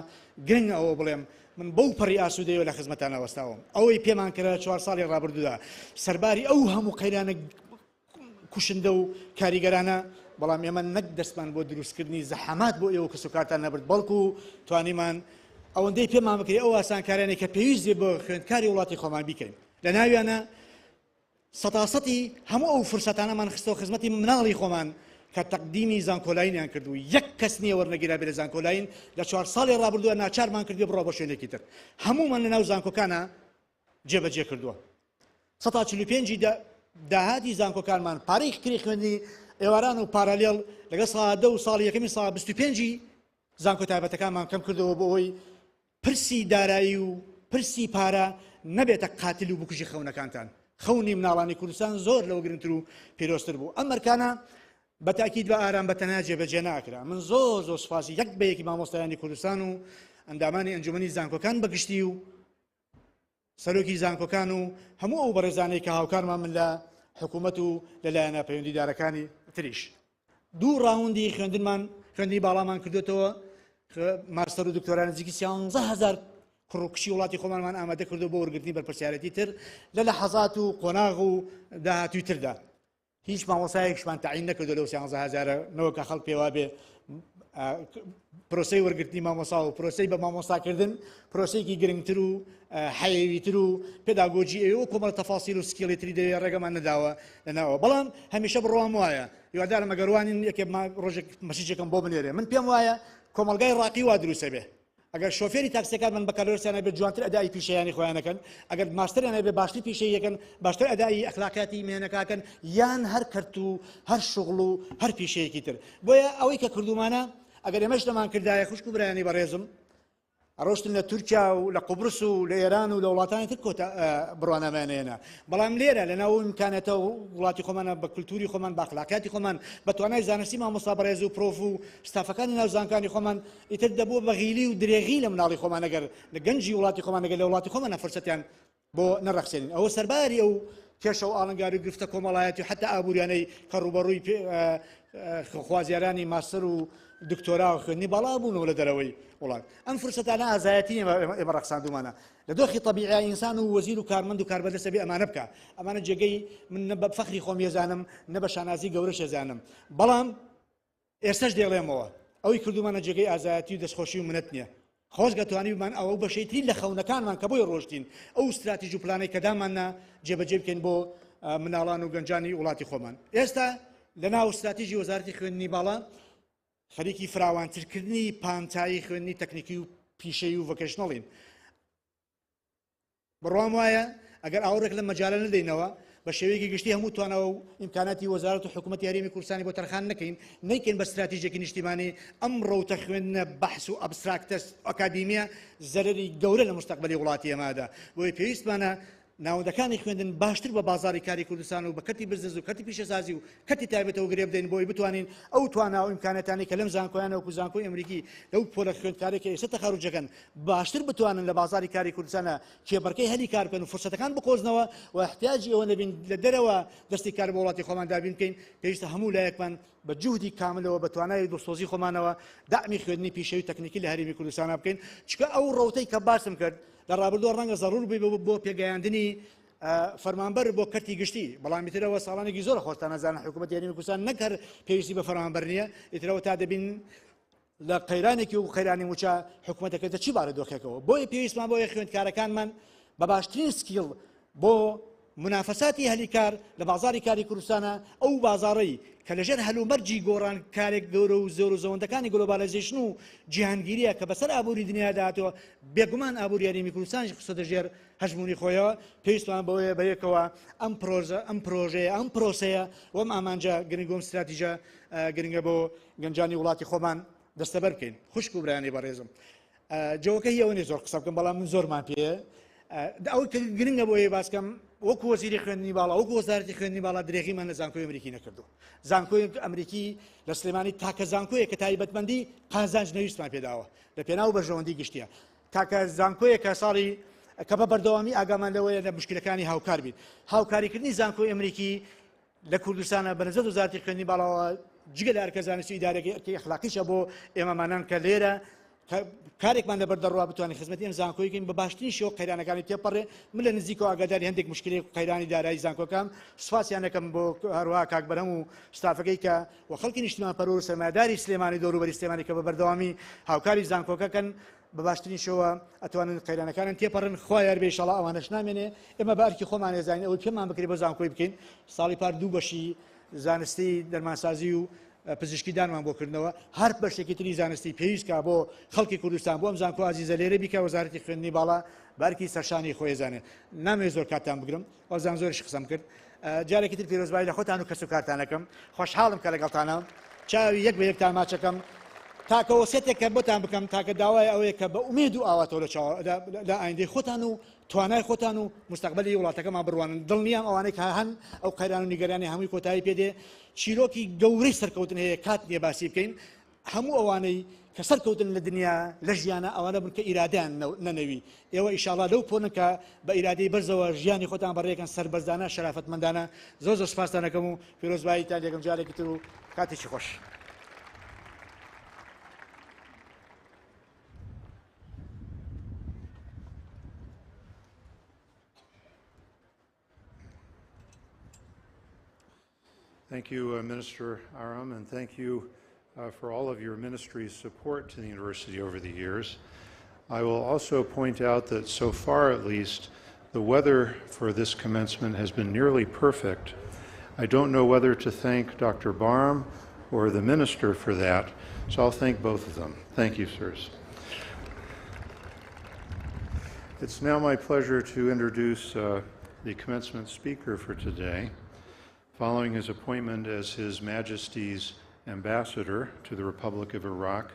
گرنگ ئەوە بڵێم من بەو پەڕی ئاسوودەیەوە لە خزمەتان ئەوەستاوم ئەوەی پێمان کرا 4 ساڵی ڕابردوودا سەرباری ئەو هەموو قەیرانە کوشندە و کاریگەرانە بەڵام ئێمە نەک دەستمان بۆ دروستکردنی زەحەمات بۆ ئێوە کەسوکاتان نەبرد بەڵکو توانیمان ئەوەندەی پێمان بکرێت ئەو ئاسانکارانێک کە پێویست بۆ خوێندکاری وڵاتی خۆمان بیکەین لە ناویانە سەتاسەتی هەموو ئەو فرسەتانەمان خستەوە خزمەتی مناڵی خۆمان کە تەقدیمی زانکۆلاینیان کردو یەک کەس نییە وەرنەگیرا بێ لە زانکۆلاین لە 4 ساڵی ڕابردووە ناچارمان کردو بڕۆ بە شوێنێکی تر هەموومان لە ناو زانکۆکانە جێبەجێ کردووە 145 داهاتی زانکۆکانمان پارەی کری خوێندنی ئێواران و پارالێڵ لەگە ساڵ 2 و ساڵی یەکەمی ساڵ 25 زانکۆ تایبەتەکانمان کەم کردەوە بۆ ئەوەی پرسی دارایی و پرسی پارە نەبێتە قاتل و بکوژی خەونەکانتان خەونی مناڵانی کوردستان زۆر لەوە گرنگتر و پیرۆستر بوو ئەم مەرکانە بە تاکید بە ئارام بەتەنها جێبەجێ ناکرا من زۆر سوپاسی یەک بە یەکی مامۆستایانی کوردستان و ئەندامانی ئەنجومەنی زانکۆکان بەگشتی و سەرۆکی زانکۆکان و هەموو ئەو بەڕێزانەی کە هاوکارمان من لە حکوومەت و لەلایەنە پەیوەندیدارەکانی تریش دوو ڕاوندی خوێندنی باڵامان کردوێتەوە ماستەر و دکتۆران نزیکی 11,000 کوڕکشی وڵاتی خۆمانمان ئامادە کردو بۆ وەرگرتنی بەرپرسیارەتی تر لە لەحەزات و قۆناغ و داهاتووی تردا هیچ مامۆستایەکشمان تەعین نەکردو لەو 11,000 نەوەکە خەڵک پێوا بێ پرۆسەی وەرگرتنی مامۆستا و پرۆسەی بە مامۆستاکردن پرۆسەیەکی گرنگتر و حەیویتر و پێداگۆجی ئێوە کۆمەڵ تەفاسیل و سکیڵێتری دەوێت ڕێگەمان نەداوە لەناوە بەڵام هەمیشە بڕوام وایە هیوادارم ئەگەروانین یەکێ ڕۆژێک مەسیجێکم بۆ بنێرێ من پێم وایە کۆمەلگای ڕاقی وا دروستە بێ ئەگەر شۆفێری تاکسیەکان من بەکارۆرسیانە بێت جوانتر ئەدای پیشەیانی خۆیانەکەن ئەگەر ماستەریانە بێ باشتر پیشەیەکەن باشتر ئەدای ئەخلاقیاتی مێنەکەکەن یان هەر کەرت و هەر شغڵ و هەر پیشەیەکی تر بۆیە ئەوەی کە کردومانە ئەگەر ئێمەش لەمان کردایە خوشک و برایانی بەڕێزم ڕۆشتن لە تورکیا و لە قوبرس و لە ئێران و لە وڵاتانی تر کۆتا بڕوانەمانێنە بەڵام لێرە لە ناو ئیمکانێتەوە وڵاتی خۆمانە بە کولتوری خۆمان بە ئەخلاقیاتی خۆمان بە توانای زانستی مامۆستا بەڕێز و پرۆف و ستافەکانی ناو زانکانی خۆمان ئیتر دەبوو بە غیلی و درێغی لە مناڵی خۆمان ئەگەر لە گەنجی وڵاتی خۆمان ئەگەر لە وڵاتی خۆمانە فرسەتیان بۆ نەڕەخسێنین ئەوە سەرباری ئەو کێشە و ئاڵنگاری و گرفتە کۆمەڵایەتی و حتا ئابووریانەی کە ڕوبەڕووی خوازیارانی ماستەر و دکتۆرا و خوێندنی باڵا بوونەوە لە دەرەوەی وڵات ئەم فرسەتانە ئازایەتی ئێمە ڕەخساندومانە لە دۆخی طبیعی ئینسان و وەزیر و کارمەند و کاربەدەستە بێ ئەمانە بکە ئەمانە جێگەی من نە بە فەخری خۆم ێزانم نە بە شانازی گەورەش ێزانم بەڵام ئێستاش دێڵێمەوە ئەوەی کردومانە جێگەی ئازایەتی و دەستخۆشی و منەت نییە خۆشگە توانیمان ئەوە بەشەیترین لە خەونەکانمان کە بۆی ڕۆشتین ئەو استراتیژی و پلانەی کە دامانە جێبەجێ بکەین بۆ مناڵان و گەنجانی وڵاتی خۆمان ئێستا لە ناو استراتیژی وەزارەتی خوێندنی باڵا خەریکی فراوانترکردنی پانتایی خوێندنی تەکنیکی و پیشەی و ڤۆکێشنەڵین بڕوام وایە ئەگەر ئاوڕێک لە مەجالە نەدەینەوە بە شێوەیەکی گشتی هەموو توانەوە و ئیمکاناتی وەزارەت و حکوومەتی هەرێمی کوردستانی بۆ تەرخان نەکەین نەیکەین بە استراتیژێکی نیشتیمانی ئەم ڕەوتە خوێندنە بەحس و ئەبستراکتە ئەکادیمیە زەرەری گەورە لە مستەقبەلی وڵاتی ئێمادا بۆیە پێویستمانە ناوەندەکانی خوێندن باشتر بە بازاری کاری کوردستان و بە کەتی بزنس و کەتی پیشەسازی و کەتی تایبەتەوە گرێ بدەین بۆی بتوانین ئەو توانە و ئیمکانەتانی کە لەم زانکۆیانە وەکو زانکۆی ئەمریکی لەو پۆلە خوێندکارێکە ئێستا تەخەڕوجەکەن باشتر بتوانن لە بازاری کاری کوردستانە کێبەرکەی هەلی کار بکەن و فرسەتەکان بقۆزنەوە و احتیاجی ئەوە نەبین لە دەرەوە دەستی کار بە وڵاتی خۆمان دابین بکەین پێویستە هەموو لایەکمان بە جوهدی کاملەوە بە توانای دڵسۆزی خۆمانەوە دامی خوێندنی پیشەوی تەکنیکی لە هەرێمی کوردستانە بکەین چکە ئەو ڕەوتەی کە باسم کرد لە ڕابردووە ڕەنگە زەڕور بێ بۆ پێگەیاندنی فەرمانبەر بۆ کەرتی گشتی بەڵامی ترەوە ساڵانێکی زۆر خۆشتان نەزانە حکوومەتی هەرێمی کوردستان نەکەر پێویستی بە فەرمانبەر نییە ئیترەوە تا دەبین لە قەیرانێکی و قەیرانی موچە حکوومەتەکە چی بارە دۆخێکەوە بۆیە پێویستمان بۆیە خوێندکارەکانمان بە باشترین سکیڵ بۆ منافەساتی هەلیکار لە بازاری کاری کوردستانە ئەو بازاڕەی کە لەژێر هەلومەرجی گۆڕان کارێک گەورە و زۆر و زەوەندەکانی گلۆبالیزیشن و جیهانگیریە کە بەسەر ئابووری دنیا داهاتەوە بێگومان ئابووری هەرێمی کوردستانیش خستۆتە ژێر هەژمونی خۆیەوە پێویستمان بەوەیە بەیەکەوە ئەم پرۆژەیە ئەم پرۆسەیە وەم ئامانجە گرنگ وەم استراتیژە گرنگە بۆ گەنجانی وڵاتی خۆمان دەستەبەر بکەین خوشک و برایانی بەڕێزم جەوەکە هی ئەوە نیە زۆر قسە بکەم بەڵام من زۆرمان پێیە ئەو گرنگە بۆیە باسکەم وەکو وەزیری خوێندنی باڵا وەکو وەزارەتی خوێندنی باڵا درێغیمان لە زانکۆی ئەمریکی نەکردو زانکۆی ئەمریکی لە سلێمانی تاکە زانکۆیە کە تایبەتمەندی قازانج نەویستمان پێداوە لە پێناو بەرژەوەندی گشتیە تاکە زانکۆیە کە ساڵی کە بە بەردەوامی ئاگامان لەوەیە لە مشکلەکانی هاوکار بین هاوکاریکردنی زانکۆی ئەمریکی لە کوردستانە بەنزەت وزارەتی خوێندنی باڵاوە جگە لە ئەرکە زانستی ئیدارەکەی ئەخلاقیشە بۆ ئێمەمانان کە لێرە کارێکمان لە بەردەڕوا بتوانین خزمەتی ئەم زانکۆیکەین بە باشترین شێوە قەیرانەکانی تێپەڕێ من لە نزیکەوە ئاگاداری هەندێک مشکلی قەیرانی دارایی زانکۆکەم سوپاسیان دەکەم بۆ هەروەها کاکبەرەم و ستافەکەی کە و خەڵکی نیشتمان پەرۆ و سەرمایه‌داری سلێمانی دەوروبەری سلێمانی کە بە بەردەوامی هاوکاری زانکۆکەکەن بە باشترین شێوە ئەتوانن قەیرانەکانن تێپەڕن خوا یار بێ ئینشاڵڵا ئەوانەش نامێنێ ئێمە بە ئەرکی خۆمان ێزانین ئەوەی پێمان بکرێ بۆ زانکۆی بکەین ساڵی پار دوو بەشی زانستی دەرمانسازی و پزیشکیدانمان بۆ کردنەوە هەر بەشێکی تری زانستی پێویستکە بۆ خەڵکی کوردستان بۆ ئەم زانکۆ ئازیزە لێرە بیکە وەزارەتی خوێندنی باڵا بارکی سەرشانی خۆی زانێ نامەوێت زۆر کاتتان بگرم وەزان زۆرش قسەم کرد جارێکی تر پیرۆزبایی لە خۆتان و کەس و کارتانەکەم خۆشحاڵم کە لەگەڵتانە چاوی یەک بە یەکتان ماچەکەم تاکە وەسێتێک کە بۆتان بکەم تاکە داوای ئەوەیە کە بە ئومێد و ئاواتەوە لە ئایندەی خۆتان و توانای خۆتان و مستقبلی وڵاتەکەمان بڕوانن دڵنیام ئەوانەی کە هەن ئەو قەیران و نیگەرانی هەمووی کۆتایی پێدێ چیرۆکی گەورەی سەرکەوتن هەیە کات نییە باسی بکەین هەموو ئەوانەی کە سەرکەوتن لە دنیا لە ژیانە ئەوانە بن کە ئیرادیان نەنەوی ئێوە ئیشاڵا لەو پۆنن کە بە ئیرادەی بەرزەوە ژیانی خۆتان بەڕێکن سەربەرزانە شەرافەتمەندانە زۆر زۆر سوپاستان دەکەم و پیرۆزباییتان لێگەم جارێکی تر و کاتێکی خۆش. Thank you, Minister Aram, and thank you for all of your ministry's support to the university over the years. I will also point out that so far, at least, the weather for this commencement has been nearly perfect. I don't know whether to thank Dr. Barham or the minister for that, so I'll thank both of them. Thank you, sirs. It's now my pleasure to introduce the commencement speaker for today. Following his appointment as His Majesty's Ambassador to the Republic of Iraq,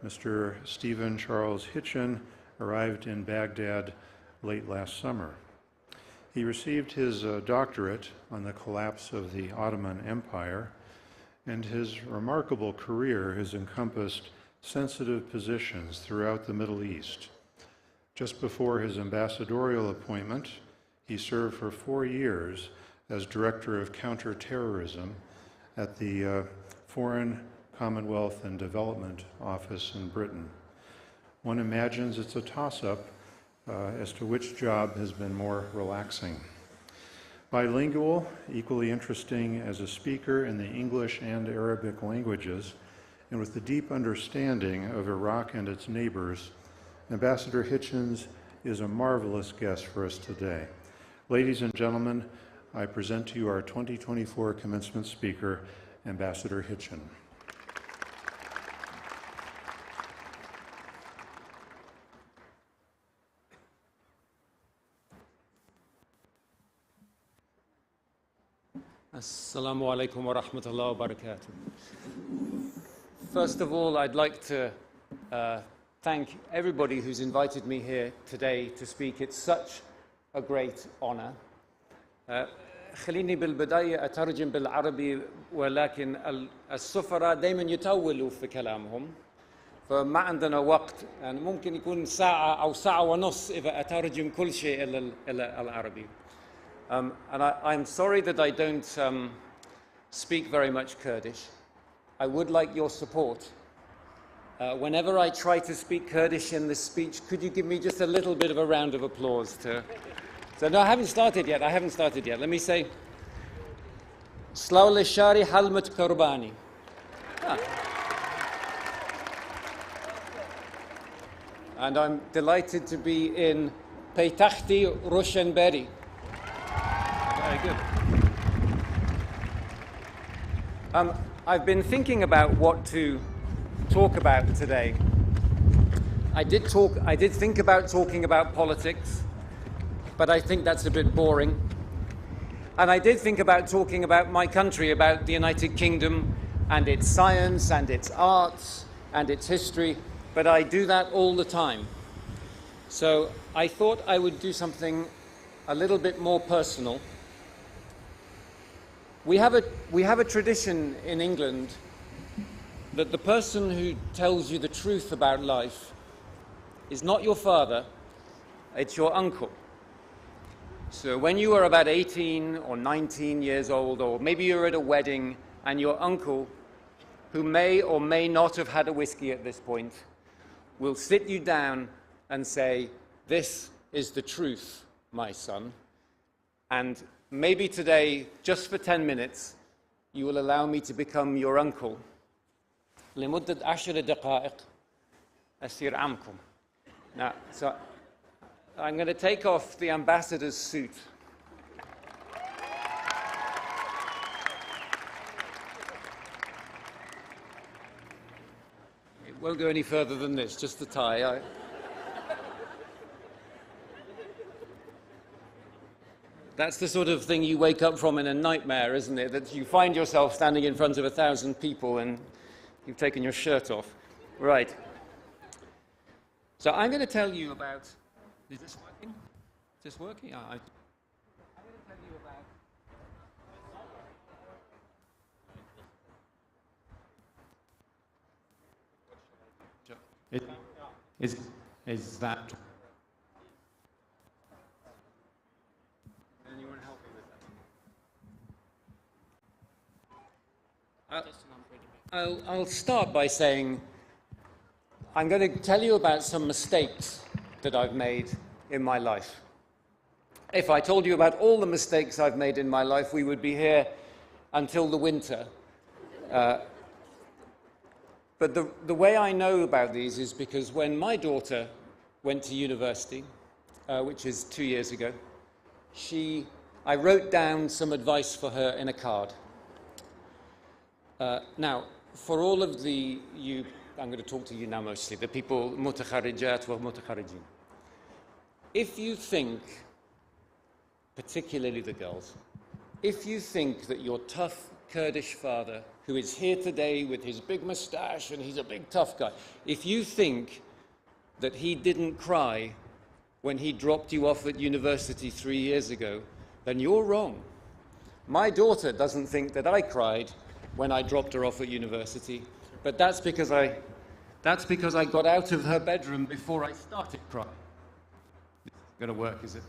Mr. Stephen Charles Hitchin arrived in Baghdad late last summer. He received his doctorate on the collapse of the Ottoman Empire, and his remarkable career has encompassed sensitive positions throughout the Middle East. Just before his ambassadorial appointment, he served for 4 years as Director of Counterterrorism at the Foreign, Commonwealth and Development Office in Britain. One imagines it's a toss-up as to which job has been more relaxing. Bilingual, equally interesting as a speaker in the English and Arabic languages, and with a deep understanding of Iraq and its neighbors, Ambassador Hitchens is a marvelous guest for us today. Ladies and gentlemen, I present to you our 2024 commencement speaker, Ambassador Hitchin. Assalamu alaikum wa rahmatullahi wa barakatuh. First of all, I'd like to thank everybody who's invited me here today to speak. It's such a great honor. خليني بالبداية أترجم بالعربي ولكن السفراء دائما يطولوا في كلامهم فما عندنا وقت يعني ممكن يكون ساعة أو ساعة ونص إذا أترجم كل شيء إلى العربي. And I'm sorry that I don't speak very much Kurdish. I would like your support. Whenever I try to speak Kurdish in this speech, could you give me just a little bit of a round of applause to... So no, I haven't started yet. Let me say, Slawli Shari Halmat Kurbani. And I'm delighted to be in Paytakhti Roshanberi. Very good. I've been thinking about what to talk about today. I did think about talking about politics, but I think that's a bit boring. And I did think about talking about my country, about the United Kingdom and its science and its arts and its history, but I do that all the time. So I thought I would do something a little bit more personal. We have a tradition in England that the person who tells you the truth about life is not your father, it's your uncle. So when you are about 18 or 19 years old, or maybe you're at a wedding and your uncle, who may or may not have had a whiskey at this point, will sit you down and say, "This is the truth, my son. And maybe today, just for 10 minutes, you will allow me to become your uncle. لمدة 10 دقائق أصير عمكم." Now, so I'm going to take off the ambassador's suit. It won't go any further than this, just the tie. That's the sort of thing you wake up from in a nightmare, isn't it? That you find yourself standing in front of 1,000 people and you've taken your shirt off. Right. So I'm going to tell you about... Is this working? Is this working? I'm going to tell you about... Is that... Anyone help me with that? I'll start by saying I'm going to tell you about some mistakes that I've made in my life. If I told you about all the mistakes I've made in my life, we would be here until the winter. But the way I know about these is because when my daughter went to university, which is 2 years ago, I wrote down some advice for her in a card. Now, for all of I'm going to talk to you now mostly, the people, mutakharijat wa mutakharijin. If you think, particularly the girls, if you think that your tough Kurdish father, who is here today with his big moustache and he's a big tough guy, if you think that he didn't cry when he dropped you off at university 3 years ago, then you're wrong. My daughter doesn't think that I cried when I dropped her off at university, but that's because I got out of her bedroom before I started crying. This isn't going to work, is it?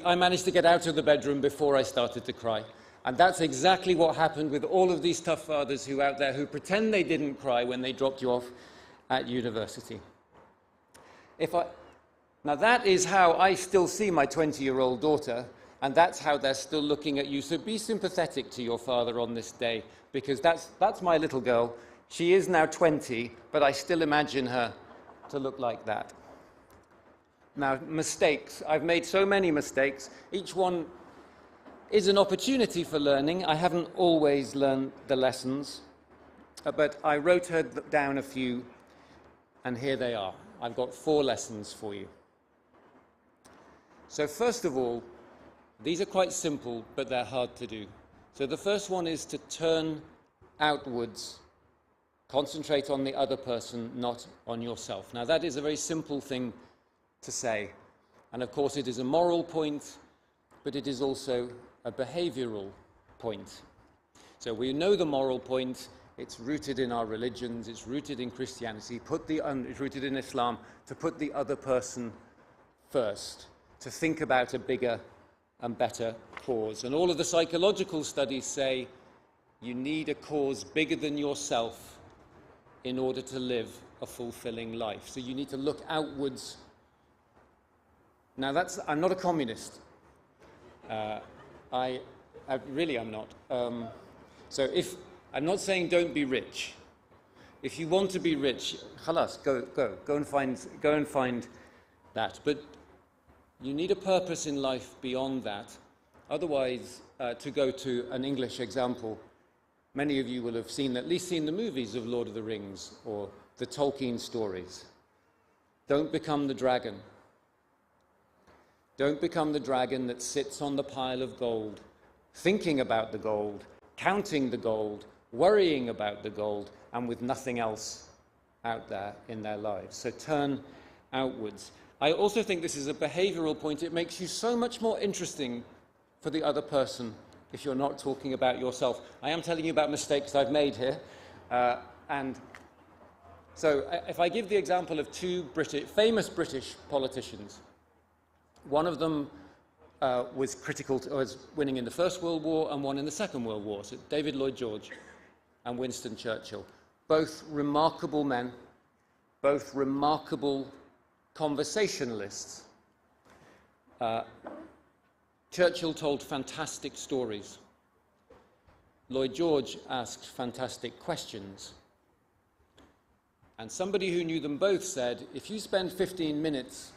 I managed to get out of the bedroom before I started to cry. And that's exactly what happened with all of these tough fathers who out there who pretend they didn't cry when they dropped you off at university. Now that is how I still see my 20-year-old daughter, and that's how they're still looking at you. So be sympathetic to your father on this day, because that's my little girl. She is now 20, but I still imagine her to look like that. Now, mistakes. I've made so many mistakes. Each one is an opportunity for learning. I haven't always learned the lessons, but I wrote her down a few, and here they are. I've got 4 lessons for you. So first of all, these are quite simple, but they're hard to do. So the first one is to turn outwards, concentrate on the other person, not on yourself. Now that is a very simple thing to say. And of course it is a moral point, but it is also a behavioral point. So we know the moral point. It's rooted in our religions, it's rooted in Christianity, it's rooted in Islam, to put the other person first, to think about a bigger and better cause. And all of the psychological studies say you need a cause bigger than yourself in order to live a fulfilling life. So you need to look outwards. Now I'm not a communist. I really am not. I'm not saying don't be rich. If you want to be rich, khalas, go and find that. But you need a purpose in life beyond that. Otherwise, to go to an English example, many of you will have at least seen the movies of Lord of the Rings or the Tolkien stories. Don't become the dragon. Don't become the dragon that sits on the pile of gold, thinking about the gold, counting the gold, worrying about the gold, and with nothing else out there in their lives. So turn outwards. I also think this is a behavioral point. It makes you so much more interesting for the other person if you're not talking about yourself. I am telling you about mistakes I've made here. And so if I give the example of two famous British politicians, one of them was critical was winning in the First World War and one in the Second World War. So David Lloyd George and Winston Churchill. Both remarkable men, both remarkable conversationalists. Churchill told fantastic stories. Lloyd George asked fantastic questions. And somebody who knew them both said, if you spend 15 minutes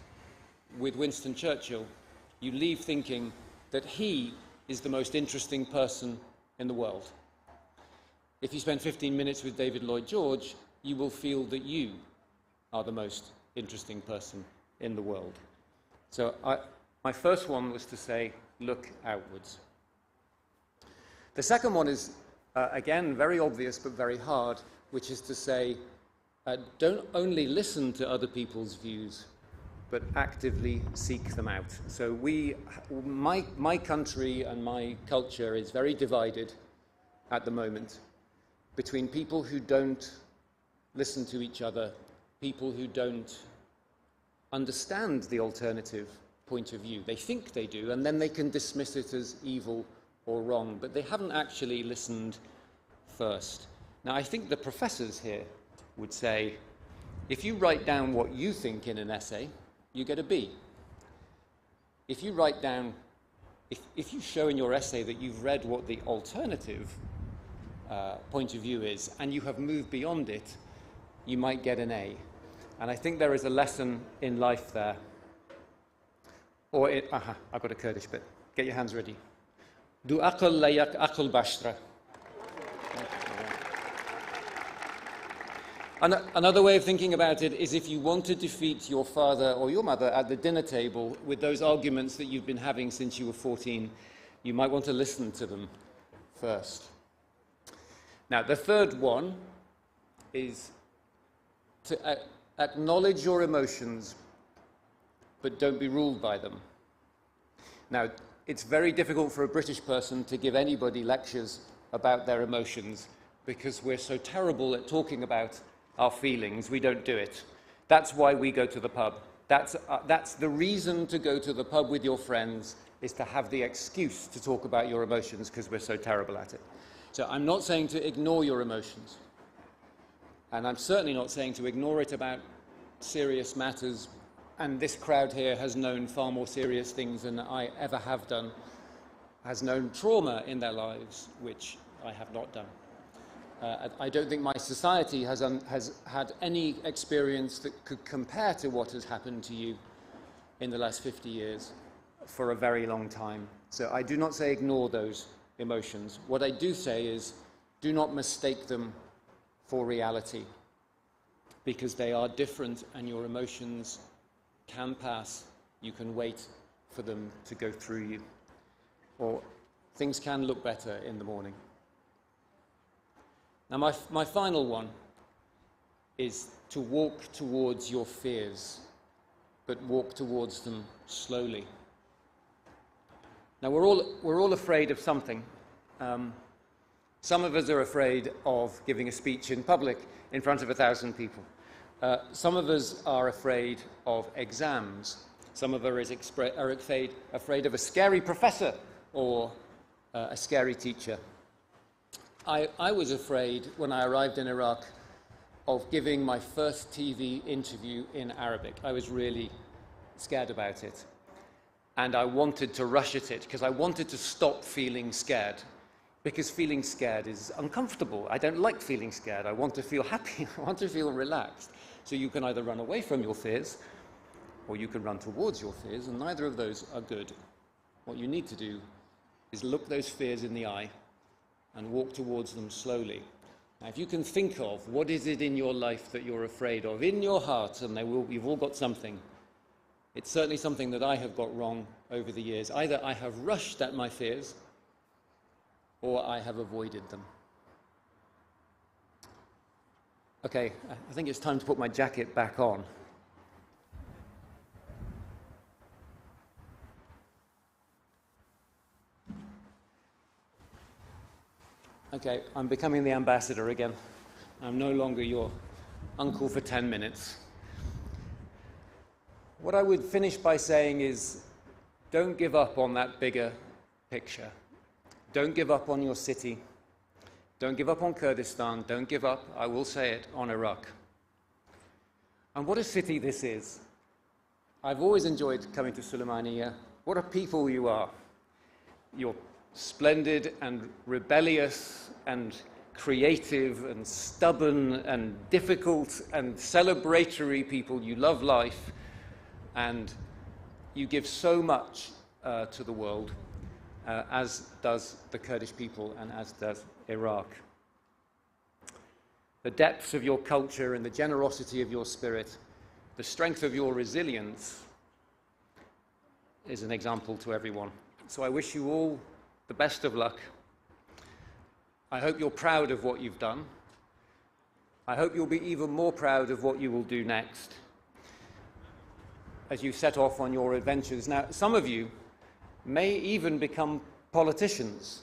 with Winston Churchill, you leave thinking that he is the most interesting person in the world. If you spend 15 minutes with David Lloyd George, you will feel that you are the most interesting person in the world. So my first one was to say, look outwards. The second one is, again, very obvious but very hard, which is to say, don't only listen to other people's views, but actively seek them out. So my country and my culture is very divided at the moment between people who don't listen to each other, people who don't understand the alternative point of view. They think they do, and then they can dismiss it as evil or wrong, but they haven't actually listened first. Now, I think the professors here would say, if you write down what you think in an essay, you get a B. If you write down, if you show in your essay that you've read what the alternative point of view is, and you have moved beyond it, you might get an A. And I think there is a lesson in life there. Or I've got a Kurdish bit. Get your hands ready. Du aql layak aql bashtra. Another way of thinking about it is if you want to defeat your father or your mother at the dinner table with those arguments that you've been having since you were 14, you might want to listen to them first. Now, the third one is to acknowledge your emotions, but don't be ruled by them. Now, it's very difficult for a British person to give anybody lectures about their emotions because we're so terrible at talking about our feelings, we don't do it. That's why we go to the pub. That's the reason to go to the pub with your friends, is to have the excuse to talk about your emotions because we're so terrible at it. So I'm not saying to ignore your emotions. And I'm certainly not saying to ignore it about serious matters. And this crowd here has known far more serious things than I ever have done, has known trauma in their lives, which I have not done. I don't think my society has had any experience that could compare to what has happened to you in the last 50 years for a very long time. So I do not say ignore those emotions. What I do say is do not mistake them for reality, because they are different and your emotions can pass. You can wait for them to go through you, or things can look better in the morning. Now, my final one is to walk towards your fears, but walk towards them slowly. Now, we're all afraid of something. Some of us are afraid of giving a speech in public in front of 1,000 people. Some of us are afraid of exams. Some of us are afraid of a scary professor or a scary teacher. I was afraid when I arrived in Iraq of giving my first TV interview in Arabic. I was really scared about it. And I wanted to rush at it because I wanted to stop feeling scared. Because feeling scared is uncomfortable. I don't like feeling scared. I want to feel happy. I want to feel relaxed. So you can either run away from your fears or you can run towards your fears, and neither of those are good. What you need to do is look those fears in the eye and walk towards them slowly. Now, if you can think of what is it in your life that you're afraid of, in your heart, and you've all got something. It's certainly something that I have got wrong over the years. Either I have rushed at my fears, or I have avoided them. Okay, I think it's time to put my jacket back on. Okay, I'm becoming the ambassador again. I'm no longer your uncle for 10 minutes. What I would finish by saying is, don't give up on that bigger picture. Don't give up on your city. Don't give up on Kurdistan. Don't give up, I will say it, on Iraq. And what a city this is. I've always enjoyed coming to Suleimaniya. What a people you are. You're splendid and rebellious and creative and stubborn and difficult and celebratory people. You love life and you give so much to the world, as does the Kurdish people and as does Iraq. The depths of your culture and the generosity of your spirit, the strength of your resilience is an example to everyone. So I wish you all the best of luck. I hope you're proud of what you've done. I hope you'll be even more proud of what you will do next as you set off on your adventures. Now, some of you may even become politicians.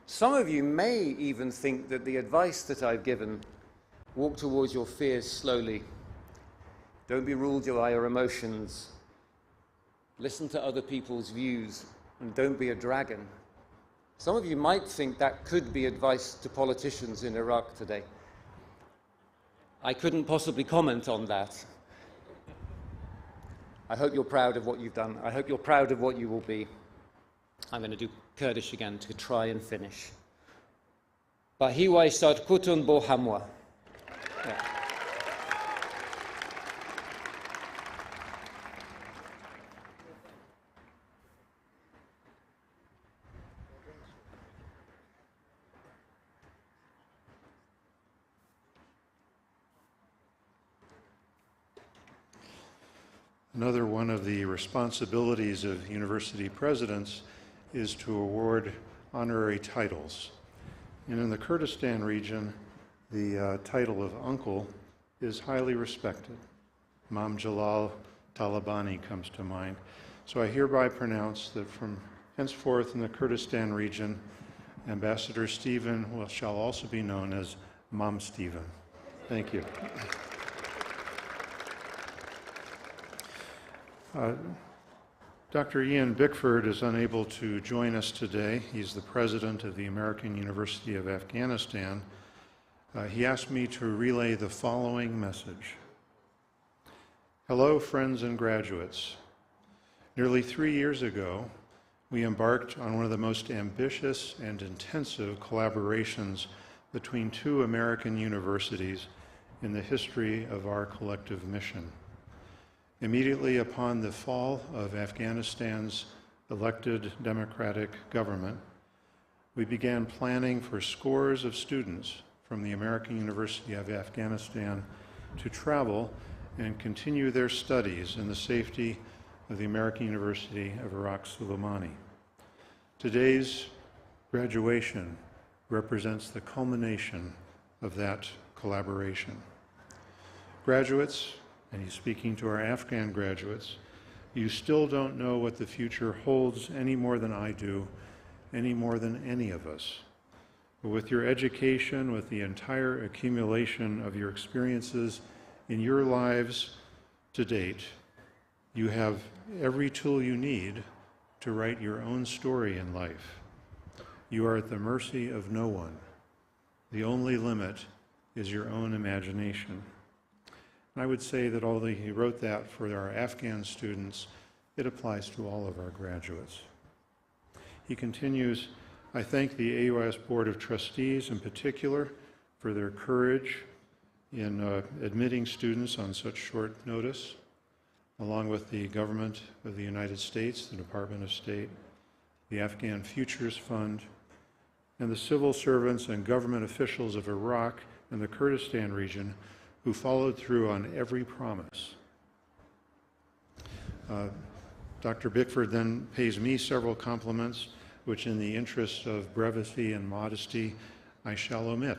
Some of you may even think that the advice that I've given, walk towards your fears slowly. Don't be ruled by your emotions. Listen to other people's views and don't be a dragon. Some of you might think that could be advice to politicians in Iraq today. I couldn't possibly comment on that. I hope you're proud of what you've done. I hope you're proud of what you will be. I'm going to do Kurdish again to try and finish. Bahiwai sad kutun bo hamwa. Another one of the responsibilities of university presidents is to award honorary titles. And in the Kurdistan region, the title of uncle is highly respected. Imam Jalal Talabani comes to mind. So I hereby pronounce that from henceforth in the Kurdistan region, Ambassador Stephen shall also be known as Imam Stephen. Thank you. Dr. Ian Bickford is unable to join us today. He's the president of the American University of Afghanistan. He asked me to relay the following message. Hello, friends and graduates. Nearly 3 years ago, we embarked on one of the most ambitious and intensive collaborations between two American universities in the history of our collective mission. Immediately upon the fall of Afghanistan's elected democratic government, we began planning for scores of students from the American University of Afghanistan to travel and continue their studies in the safety of the American University of Iraq Suleimani. Today's graduation represents the culmination of that collaboration. Graduates, and he's speaking to our Afghan graduates, you still don't know what the future holds any more than I do, any more than any of us. But with your education, with the entire accumulation of your experiences in your lives to date, you have every tool you need to write your own story in life. You are at the mercy of no one. The only limit is your own imagination. I would say that although he wrote that for our Afghan students, it applies to all of our graduates. He continues, I thank the AUIS Board of Trustees in particular for their courage in admitting students on such short notice, along with the government of the United States, the Department of State, the Afghan Futures Fund, and the civil servants and government officials of Iraq and the Kurdistan region who followed through on every promise. Dr. Bickford then pays me several compliments, which in the interest of brevity and modesty, I shall omit.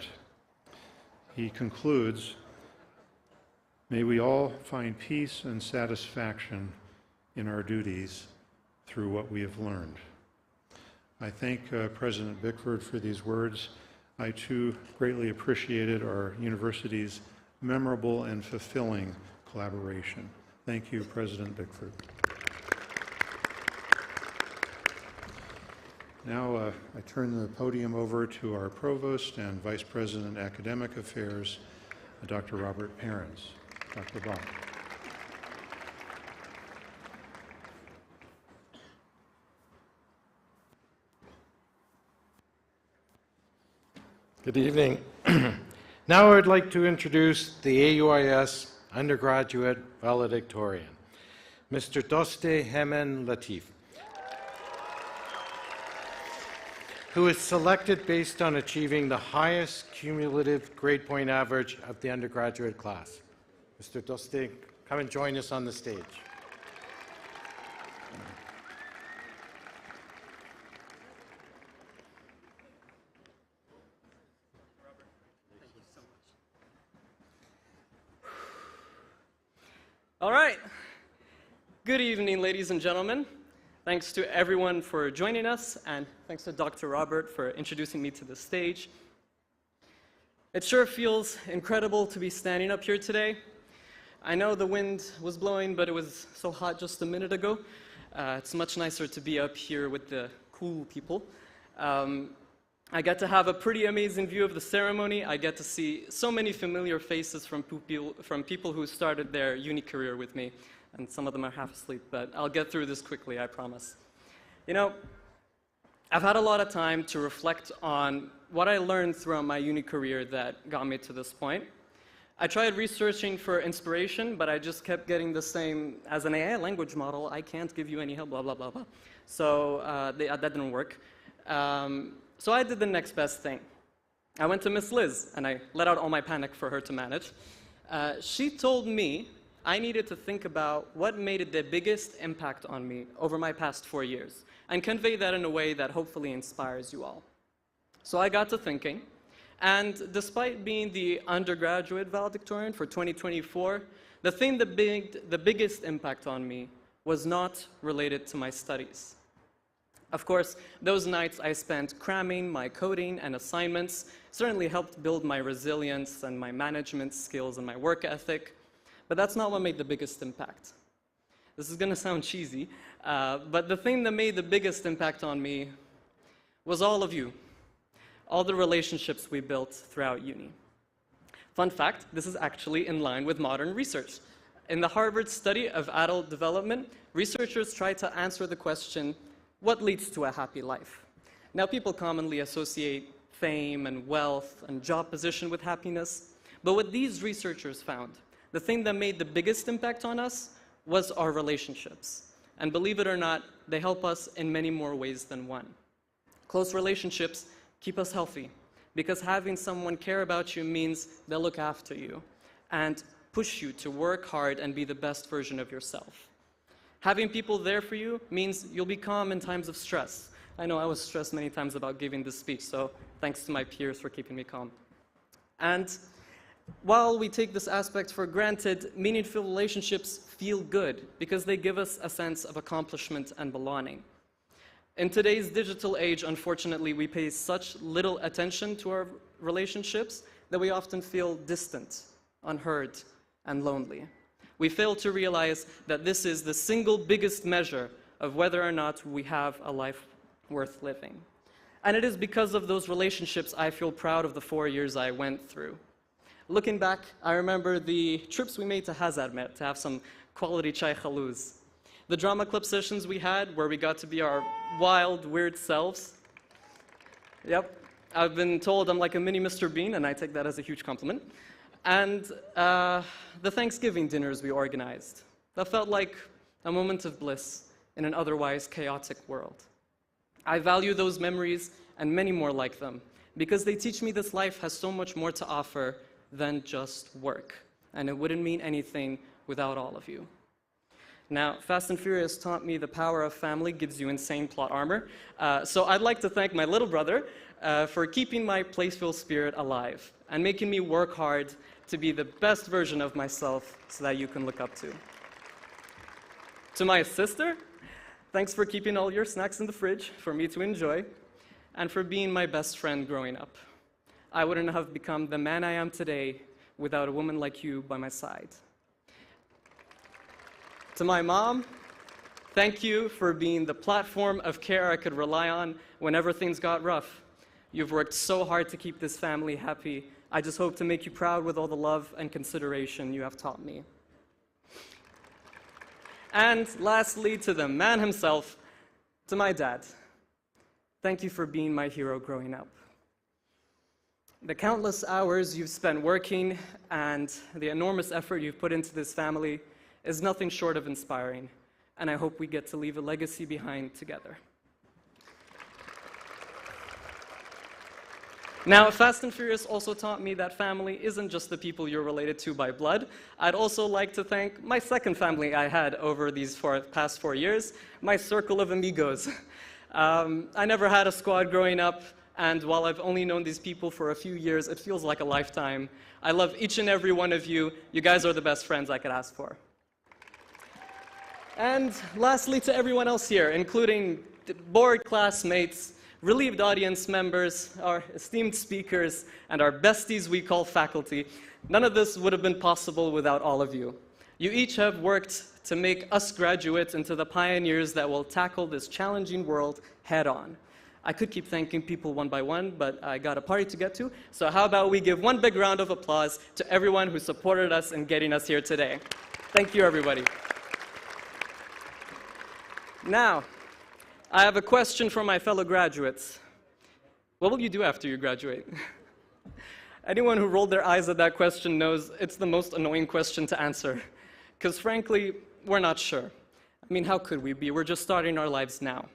He concludes, may we all find peace and satisfaction in our duties through what we have learned. I thank President Bickford for these words. I too greatly appreciated our university's memorable and fulfilling collaboration. Thank you, President Bickford. Now I turn the podium over to our Provost and Vice President Academic Affairs, Dr. Robert Perrins. Dr. Bach. Good evening. Now I would like to introduce the AUIS undergraduate valedictorian, Mr. Doste Hemen Latif, who is selected based on achieving the highest cumulative grade point average of the undergraduate class. Mr. Doste, come and join us on the stage. All right. Good evening, ladies and gentlemen. Thanks to everyone for joining us, and thanks to Dr. Robert for introducing me to the stage. It sure feels incredible to be standing up here today. I know the wind was blowing, but it was so hot just a minute ago. It's much nicer to be up here with the cool people. I get to have a pretty amazing view of the ceremony. I get to see so many familiar faces from people who started their uni career with me, and some of them are half asleep, but I'll get through this quickly, I promise. You know, I've had a lot of time to reflect on what I learned throughout my uni career that got me to this point. I tried researching for inspiration, but I just kept getting the same, as an AI language model, I can't give you any help, blah, blah, blah, blah. So that didn't work. So I did the next best thing. I went to Miss Liz, and I let out all my panic for her to manage. She told me I needed to think about what made the biggest impact on me over my past 4 years, and convey that in a way that hopefully inspires you all. So I got to thinking, and despite being the undergraduate valedictorian for 2024, the thing that made the biggest impact on me was not related to my studies. Of course, those nights I spent cramming my coding and assignments certainly helped build my resilience and my management skills and my work ethic, but that's not what made the biggest impact. This is going to sound cheesy, but the thing that made the biggest impact on me was all of you, all the relationships we built throughout uni. Fun fact, this is actually in line with modern research. In the Harvard study of adult development, researchers tried to answer the question, what leads to a happy life? Now, people commonly associate fame and wealth and job position with happiness, but what these researchers found, the thing that made the biggest impact on us was our relationships. And believe it or not, they help us in many more ways than one. Close relationships keep us healthy, because having someone care about you means they'll look after you and push you to work hard and be the best version of yourself. Having people there for you means you'll be calm in times of stress. I know I was stressed many times about giving this speech, so thanks to my peers for keeping me calm. And while we take this aspect for granted, meaningful relationships feel good because they give us a sense of accomplishment and belonging. In today's digital age, unfortunately, we pay such little attention to our relationships that we often feel distant, unheard, and lonely. We fail to realize that this is the single biggest measure of whether or not we have a life worth living. And it is because of those relationships I feel proud of the 4 years I went through. Looking back, I remember the trips we made to Hazarmet to have some quality chai khalouz. The drama club sessions we had where we got to be our wild, weird selves. Yep, I've been told I'm like a mini Mr. Bean, and I take that as a huge compliment. And the Thanksgiving dinners we organized. That felt like a moment of bliss in an otherwise chaotic world. I value those memories and many more like them because they teach me this life has so much more to offer than just work. And it wouldn't mean anything without all of you. Now, Fast and Furious taught me the power of family gives you insane plot armor. So I'd like to thank my little brother for keeping my playful spirit alive and making me work hard to be the best version of myself so that you can look up to. To my sister, thanks for keeping all your snacks in the fridge for me to enjoy. and for being my best friend growing up. I wouldn't have become the man I am today without a woman like you by my side. To my mom, thank you for being the platform of care I could rely on whenever things got rough. You've worked so hard to keep this family happy. I just hope to make you proud with all the love and consideration you have taught me. And lastly, to the man himself, to my dad, thank you for being my hero growing up. The countless hours you've spent working and the enormous effort you've put into this family is nothing short of inspiring, and I hope we get to leave a legacy behind together. Now, Fast and Furious also taught me that family isn't just the people you're related to by blood. I'd also like to thank my second family I had over these past 4 years, my circle of amigos. I never had a squad growing up, and while I've only known these people for a few years, it feels like a lifetime. I love each and every one of you. You guys are the best friends I could ask for. And lastly, to everyone else here, including board classmates, relieved audience members, our esteemed speakers, and our besties we call faculty, none of this would have been possible without all of you. You each have worked to make us graduates into the pioneers that will tackle this challenging world head on. I could keep thanking people one by one, but I got a party to get to, so how about we give one big round of applause to everyone who supported us in getting us here today. Thank you, everybody. Now, I have a question for my fellow graduates. What will you do after you graduate? Anyone who rolled their eyes at that question knows it's the most annoying question to answer, because frankly, we're not sure. I mean, how could we be? We're just starting our lives now.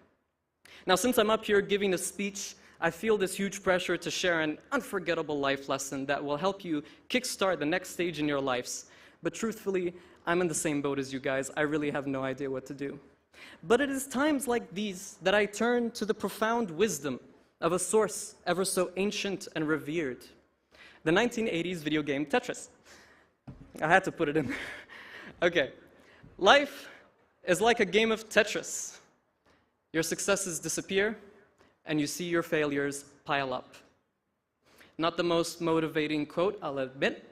Now, since I'm up here giving a speech, I feel this huge pressure to share an unforgettable life lesson that will help you kickstart the next stage in your lives. But truthfully, I'm in the same boat as you guys. I really have no idea what to do. But it is times like these that I turn to the profound wisdom of a source ever so ancient and revered, the 1980s video game Tetris. I had to put it in there. Okay. Life is like a game of Tetris. Your successes disappear, and you see your failures pile up. Not the most motivating quote, I'll admit,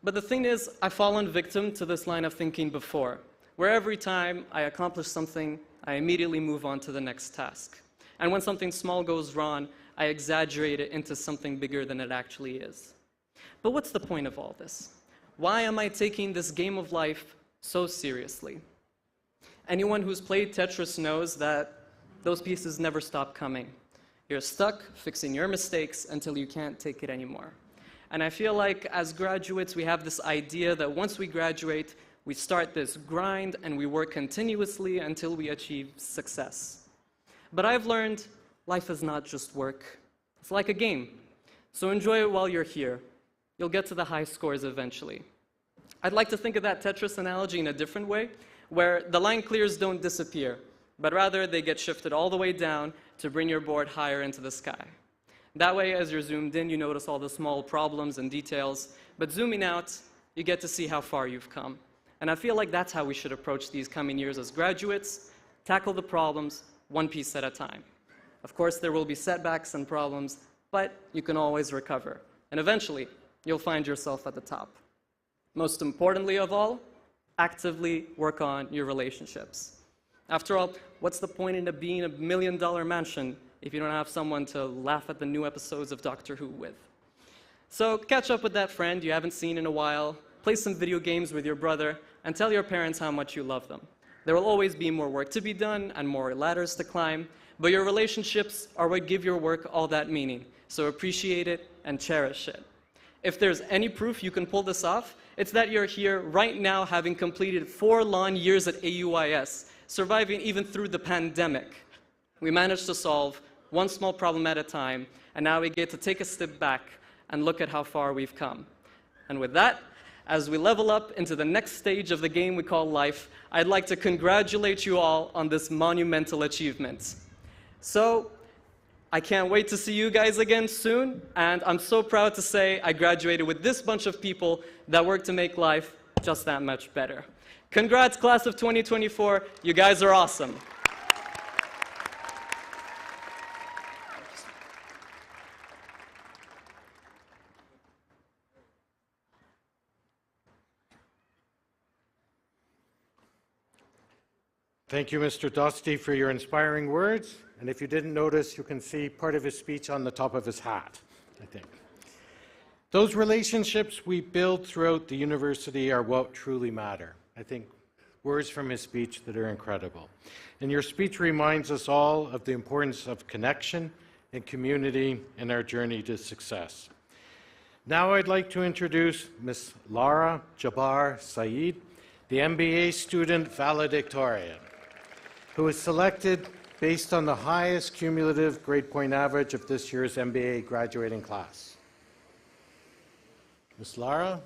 but the thing is, I've fallen victim to this line of thinking before, where every time I accomplish something, I immediately move on to the next task. And when something small goes wrong, I exaggerate it into something bigger than it actually is. But what's the point of all this? Why am I taking this game of life so seriously? Anyone who's played Tetris knows that those pieces never stop coming. You're stuck fixing your mistakes until you can't take it anymore. And I feel like as graduates, we have this idea that once we graduate, we start this grind and we work continuously until we achieve success. But I've learned life is not just work. It's like a game. So enjoy it while you're here. You'll get to the high scores eventually. I'd like to think of that Tetris analogy in a different way, where the line clears don't disappear, but rather they get shifted all the way down to bring your board higher into the sky. That way, as you're zoomed in, you notice all the small problems and details, but zooming out, you get to see how far you've come. And I feel like that's how we should approach these coming years as graduates, tackle the problems one piece at a time. Of course, there will be setbacks and problems, but you can always recover. And eventually, you'll find yourself at the top. Most importantly of all, actively work on your relationships. After all, what's the point in being a $1 million mansion if you don't have someone to laugh at the new episodes of Doctor Who with? So catch up with that friend you haven't seen in a while, play some video games with your brother, and tell your parents how much you love them. There will always be more work to be done and more ladders to climb, but your relationships are what give your work all that meaning, so appreciate it and cherish it. If there's any proof you can pull this off, it's that you're here right now having completed 4 long years at AUIS, surviving even through the pandemic. We managed to solve one small problem at a time, and now we get to take a step back and look at how far we've come. And with that, as we level up into the next stage of the game we call life, I'd like to congratulate you all on this monumental achievement. So, I can't wait to see you guys again soon, and I'm so proud to say I graduated with this bunch of people that work to make life just that much better. Congrats, class of 2024. You guys are awesome. Thank you, Mr. Dostie, for your inspiring words. And if you didn't notice, you can see part of his speech on the top of his hat, I think. Those relationships we build throughout the university are what truly matter. I think words from his speech that are incredible. And your speech reminds us all of the importance of connection and community in our journey to success. Now I'd like to introduce Ms. Lara Jabbar Saeed, the MBA student valedictorian, who was selected based on the highest cumulative grade point average of this year's MBA graduating class. Ms. Lara?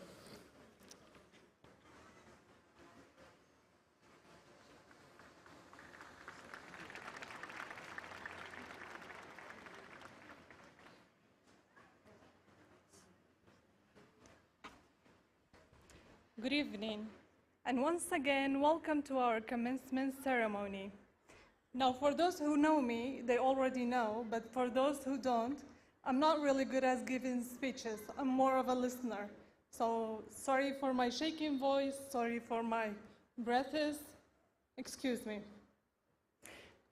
Good evening, and once again, welcome to our commencement ceremony. Now, for those who know me, they already know, but for those who don't, I'm not really good at giving speeches. I'm more of a listener. So, sorry for my shaking voice, sorry for my breathes, excuse me.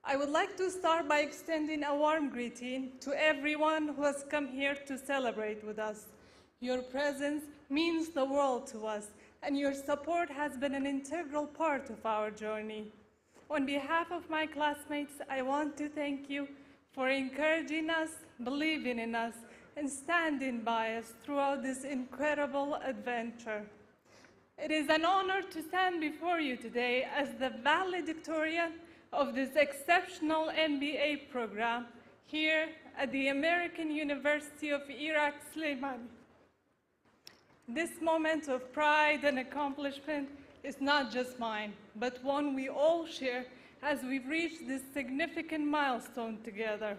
I would like to start by extending a warm greeting to everyone who has come here to celebrate with us. Your presence means the world to us, and your support has been an integral part of our journey. On behalf of my classmates, I want to thank you for encouraging us, believing in us, and standing by us throughout this incredible adventure. It is an honor to stand before you today as the valedictorian of this exceptional MBA program here at the American University of Iraq Slimani. This moment of pride and accomplishment is not just mine, but one we all share as we've reached this significant milestone together.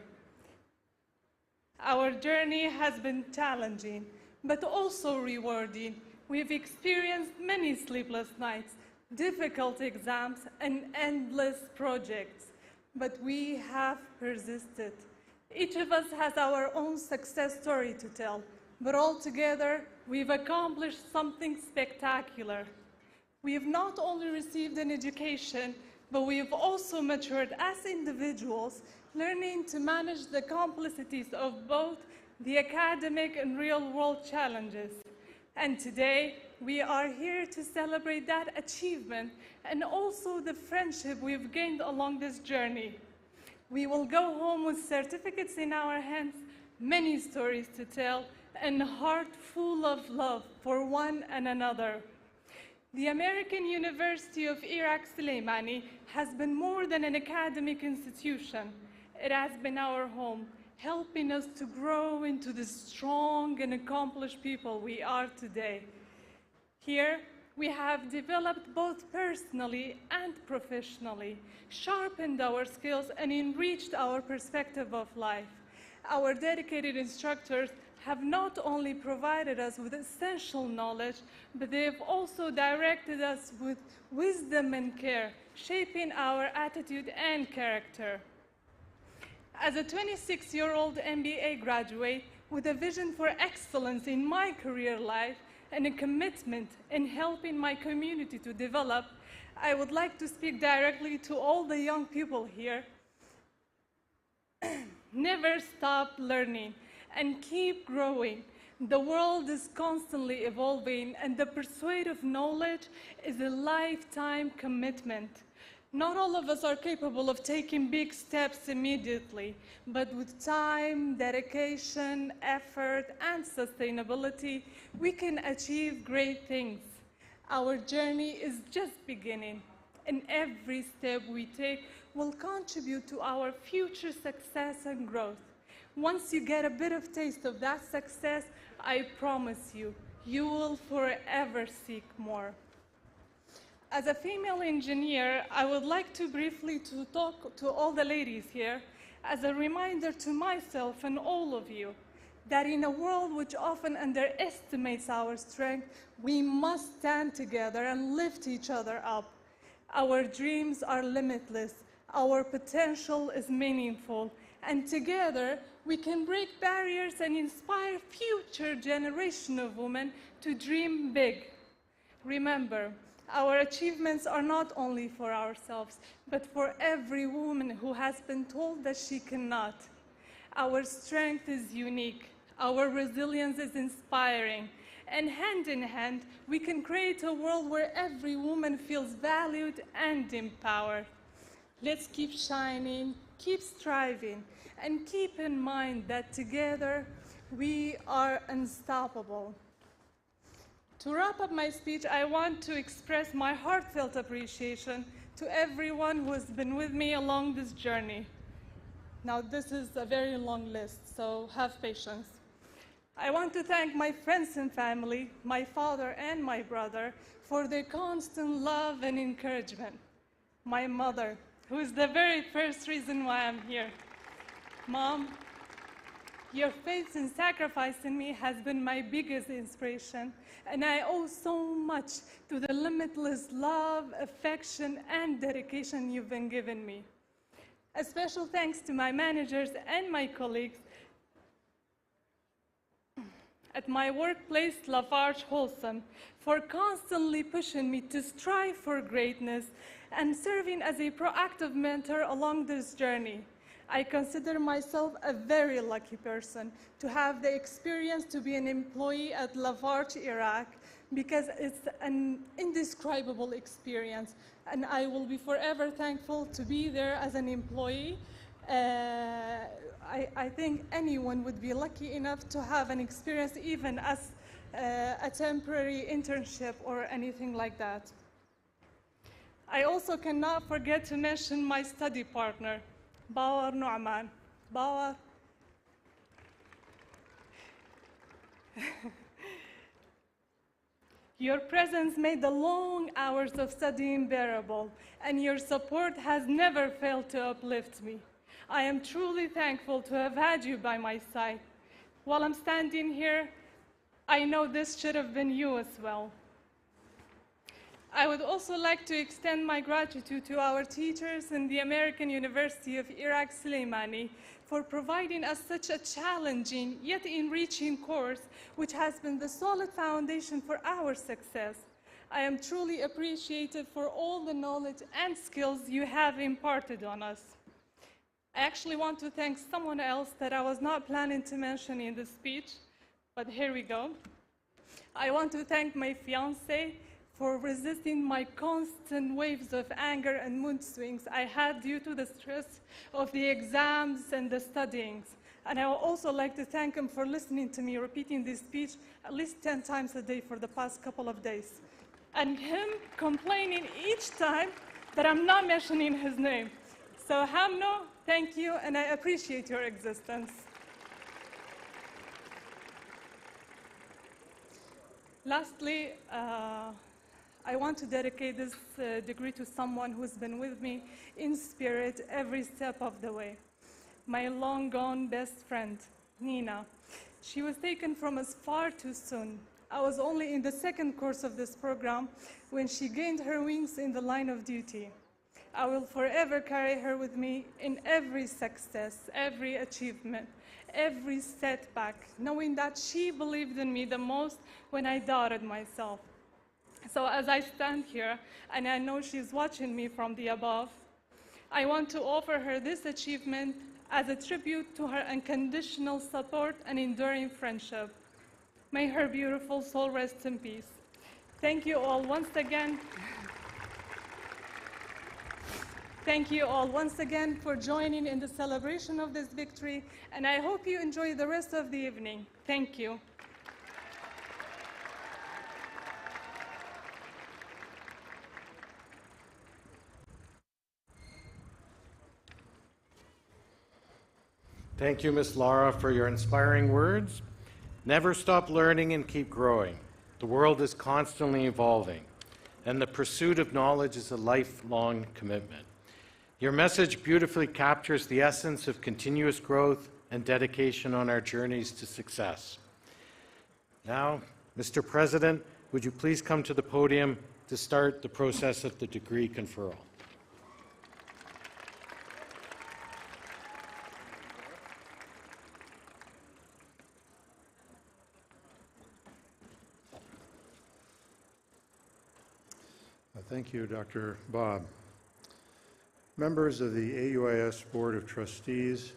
Our journey has been challenging, but also rewarding. We've experienced many sleepless nights, difficult exams, and endless projects, but we have persisted. Each of us has our own success story to tell, but all together, we've accomplished something spectacular. We have not only received an education, but we have also matured as individuals, learning to manage the complexities of both the academic and real-world challenges. And today, we are here to celebrate that achievement and also the friendship we've gained along this journey. We will go home with certificates in our hands, many stories to tell, and a heart full of love for one and another. The American University of Iraq Slimani has been more than an academic institution. It has been our home, helping us to grow into the strong and accomplished people we are today. Here, we have developed both personally and professionally, sharpened our skills, and enriched our perspective of life. Our dedicated instructors have not only provided us with essential knowledge, but they have also directed us with wisdom and care, shaping our attitude and character. As a 26-year-old MBA graduate with a vision for excellence in my career life and a commitment in helping my community to develop, I would like to speak directly to all the young people here. Never stop learning and keep growing. The world is constantly evolving, and the pursuit of knowledge is a lifetime commitment. Not all of us are capable of taking big steps immediately, but with time, dedication, effort, and sustainability, we can achieve great things. Our journey is just beginning, and every step we take will contribute to our future success and growth. Once you get a bit of taste of that success, I promise you, you will forever seek more. As a female engineer, I would like to briefly talk to all the ladies here as a reminder to myself and all of you that in a world which often underestimates our strength, we must stand together and lift each other up. Our dreams are limitless, our potential is meaningful, and together we can break barriers and inspire future generation of women to dream big. Remember, Our achievements are not only for ourselves, but for every woman who has been told that she cannot. Our strength is unique. Our resilience is inspiring. And hand in hand, we can create a world where every woman feels valued and empowered. Let's keep shining, keep striving, and keep in mind that together we are unstoppable. To wrap up my speech, I want to express my heartfelt appreciation to everyone who has been with me along this journey. Now, this is a very long list, so have patience. I want to thank my friends and family, my father and my brother, for their constant love and encouragement. My mother, who is the very first reason why I'm here. Mom, your faith and sacrifice in me has been my biggest inspiration, and I owe so much to the limitless love, affection, and dedication you've been giving me. A special thanks to my managers and my colleagues at my workplace, Lafarge Wholesome, for constantly pushing me to strive for greatness and serving as a proactive mentor along this journey. I consider myself a very lucky person to have the experience to be an employee at Lafarge, Iraq, because it's an indescribable experience, and I will be forever thankful to be there as an employee. I think anyone would be lucky enough to have an experience even as a temporary internship or anything like that. I also cannot forget to mention my study partner, Bawar Nu'man. Bawar. Your presence made the long hours of studying bearable, and your support has never failed to uplift me. I am truly thankful to have had you by my side. While I'm standing here, I know this should have been you as well. I would also like to extend my gratitude to our teachers in the American University of Iraq Sulaimani for providing us such a challenging yet enriching course, which has been the solid foundation for our success. I am truly appreciated for all the knowledge and skills you have imparted on us. I actually want to thank someone else that I was not planning to mention in this speech, but here we go. I want to thank my fiancé for resisting my constant waves of anger and mood swings I had due to the stress of the exams and the studyings. And I would also like to thank him for listening to me repeating this speech at least 10 times a day for the past couple of days. And him complaining each time that I'm not mentioning his name. So Hamno, thank you, and I appreciate your existence. Lastly, I want to dedicate this degree to someone who's been with me in spirit every step of the way. My long-gone best friend, Nina. She was taken from us far too soon. I was only in the second course of this program when she gained her wings in the line of duty. I will forever carry her with me in every success, every achievement, every setback, knowing that she believed in me the most when I doubted myself. So as I stand here, and I know she's watching me from the above, I want to offer her this achievement as a tribute to her unconditional support and enduring friendship. May her beautiful soul rest in peace. Thank you all once again. Thank you all once again for joining in the celebration of this victory, and I hope you enjoy the rest of the evening. Thank you. Thank you, Ms. Lara, for your inspiring words. Never stop learning and keep growing. The world is constantly evolving, and the pursuit of knowledge is a lifelong commitment. Your message beautifully captures the essence of continuous growth and dedication on our journeys to success. Now, Mr. President, would you please come to the podium to start the process of the degree conferral? Thank you, Dr. Bob. Members of the AUIS Board of Trustees,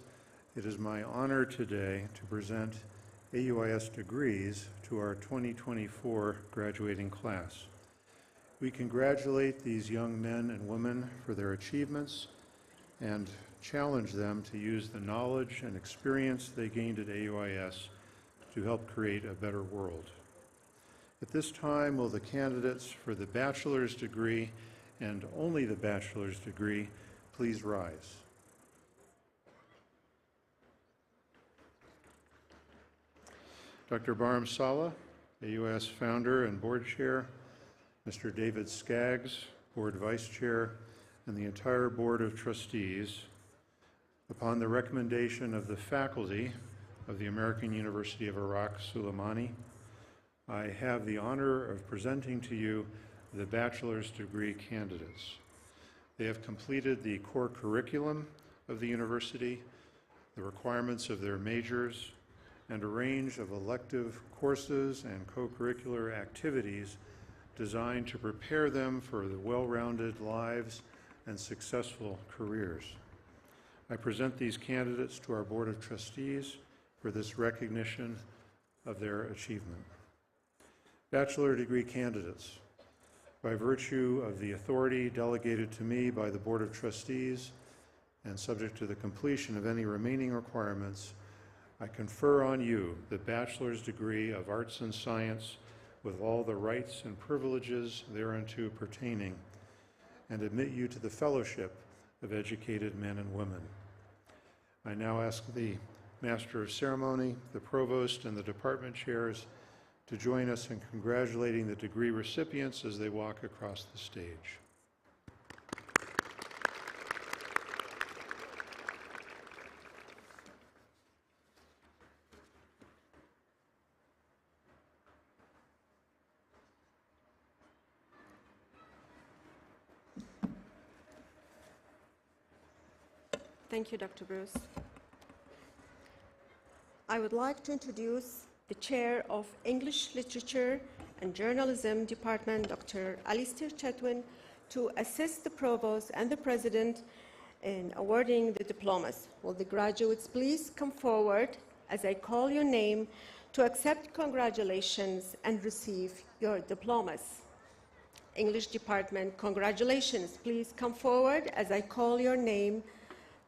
it is my honor today to present AUIS degrees to our 2024 graduating class. We congratulate these young men and women for their achievements and challenge them to use the knowledge and experience they gained at AUIS to help create a better world. At this time, will the candidates for the bachelor's degree and only the bachelor's degree please rise? Dr. Barham Saleh, AUIS founder and board chair, Mr. David Skaggs, board vice chair, and the entire board of trustees, upon the recommendation of the faculty of the American University of Iraq Suleimani, I have the honor of presenting to you the bachelor's degree candidates. They have completed the core curriculum of the university, the requirements of their majors, and a range of elective courses and co-curricular activities designed to prepare them for the well-rounded lives and successful careers. I present these candidates to our Board of Trustees for this recognition of their achievement. Bachelor degree candidates, by virtue of the authority delegated to me by the Board of Trustees and subject to the completion of any remaining requirements, I confer on you the bachelor's degree of Arts and Science with all the rights and privileges thereunto pertaining, and admit you to the fellowship of educated men and women. I now ask the Master of Ceremony, the Provost, and the department chairs to join us in congratulating the degree recipients as they walk across the stage. Thank you, Dr. Bruce. I would like to introduce the Chair of English Literature and Journalism Department, Dr. Alistair Chetwin, to assist the Provost and the President in awarding the diplomas. Will the graduates please come forward as I call your name to accept congratulations and receive your diplomas. English Department, congratulations. Please come forward as I call your name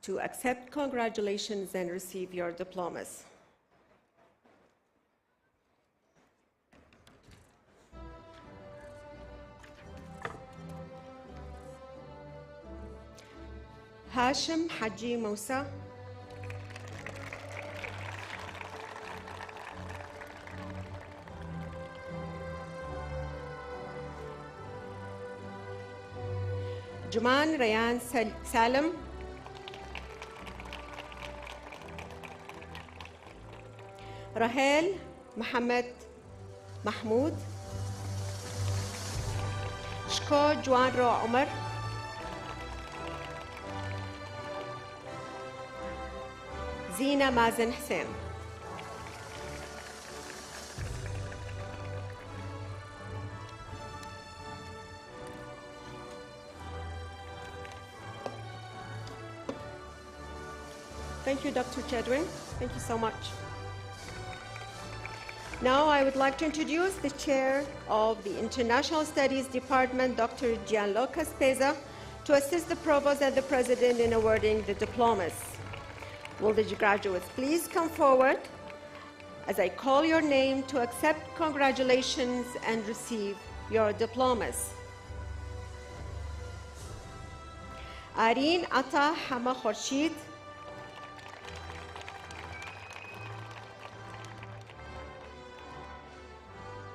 to accept congratulations and receive your diplomas. Hashim Haji Musa. Juman Rayan Salim. Rahel Mohammed Mahmoud. Shko Juan Ro Umar. Zina Mazen Hussein. Thank you, Dr. Chedwin. Thank you so much. Now I would like to introduce the Chair of the International Studies Department, Dr. Gianluca Spezza, to assist the Provost and the President in awarding the diplomas. Will the graduates please come forward as I call your name to accept congratulations and receive your diplomas. Areen Ata Hama Khorshid.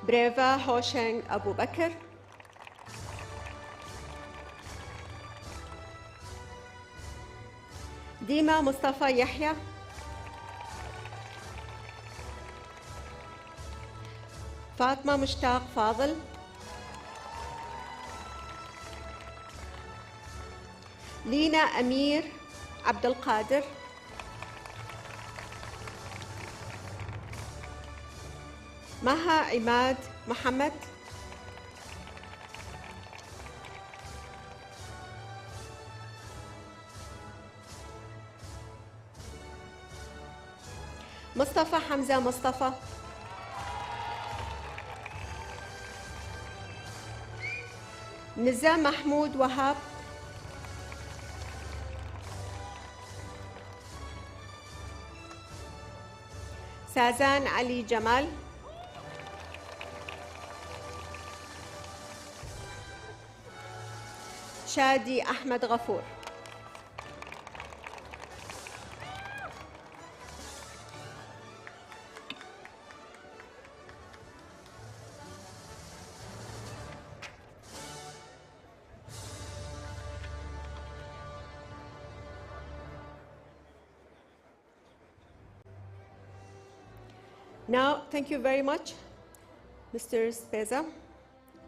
Breva Hosheng Abu Bakr. Dima Mustafa Yahya. Fatma Mushtaq Fadl. Lina Amir Abdul Qadir. Maha Imad Muhammad. مصطفى حمزة مصطفى، نزام محمود وهاب، سازان علي جمال، شادي أحمد غفور. Now, thank you very much, Mr. Speza.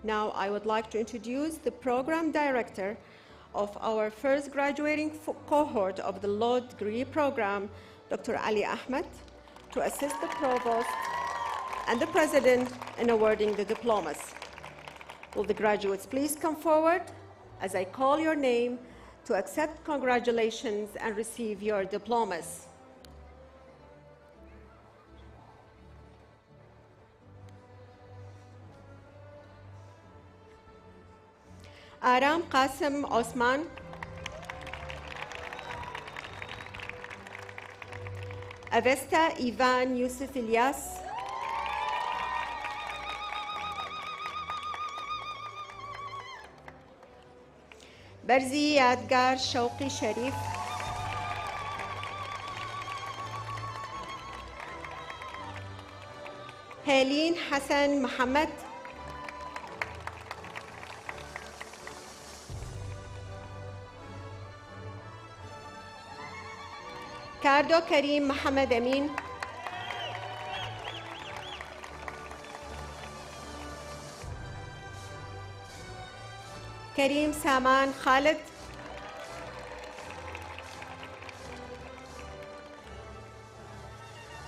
Now, I would like to introduce the program director of our first graduating cohort of the law degree program, Dr. Ali Ahmed, to assist the provost and the president in awarding the diplomas. Will the graduates please come forward as I call your name to accept congratulations and receive your diplomas. آرام قاسم عثمان، أفستا إيفان يوسف إلياس، برزي يادقار شوقي شريف، هيلين حسن محمد، كاردو كريم محمد أمين، كريم سامان خالد،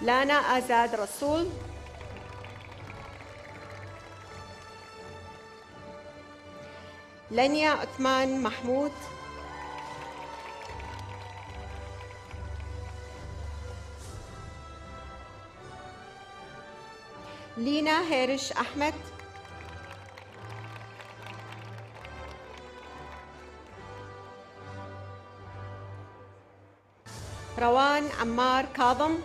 لانا آزاد رسول، لنيا عثمان محمود، لينا هيرش أحمد، روان عمار كاظم،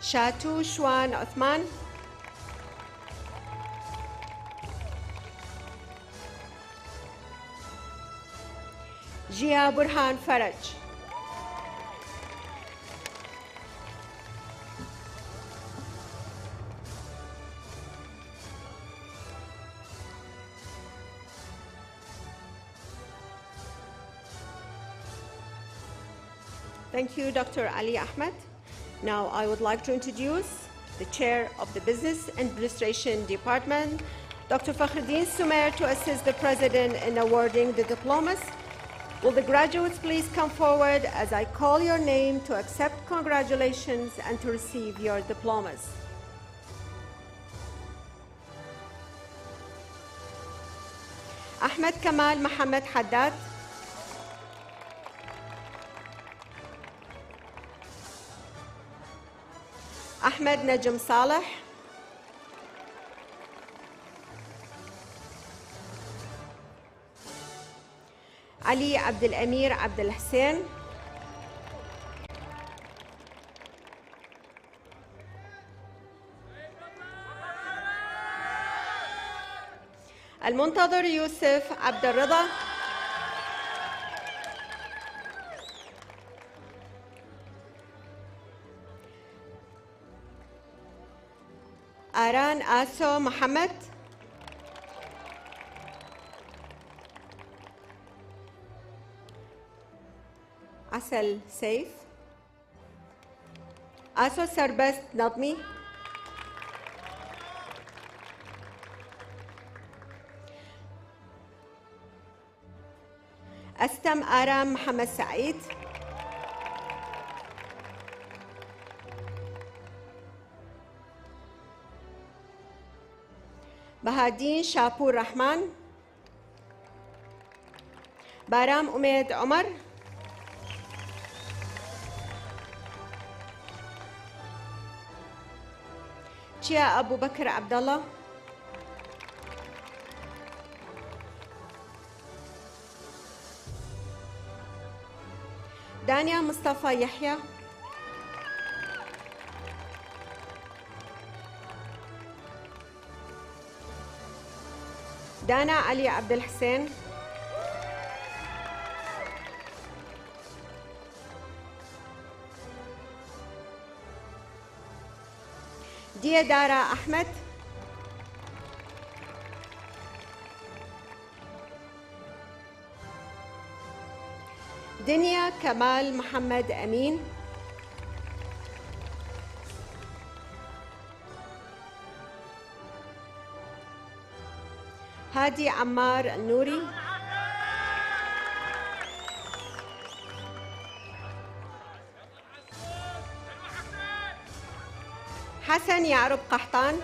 شاتو شوان عثمان، جيا برهان فرج. Thank you, Dr. Ali Ahmed. Now, I would like to introduce the Chair of the Business Administration Department, Dr. Fakhruddin Sumer, to assist the President in awarding the diplomas. Will the graduates please come forward as I call your name to accept congratulations and to receive your diplomas. Ahmed Kamal Mohammed Haddad, أحمد نجم صالح، علي عبد الأمير عبد الحسين، المنتظر يوسف عبد الرضا، آران آسو محمد، عسل سيف، آسو سربست نظمي، أستم آرام محمد سعيد، بهادين شابور رحمن، بارام أميد عمر، تشيا أبو بكر عبد الله، دانيا مصطفى يحيى، دانا علي عبد الحسين، ديا دارا أحمد، دنيا كمال محمد أمين، هادي عمار النوري، حسن يعرب قحطان،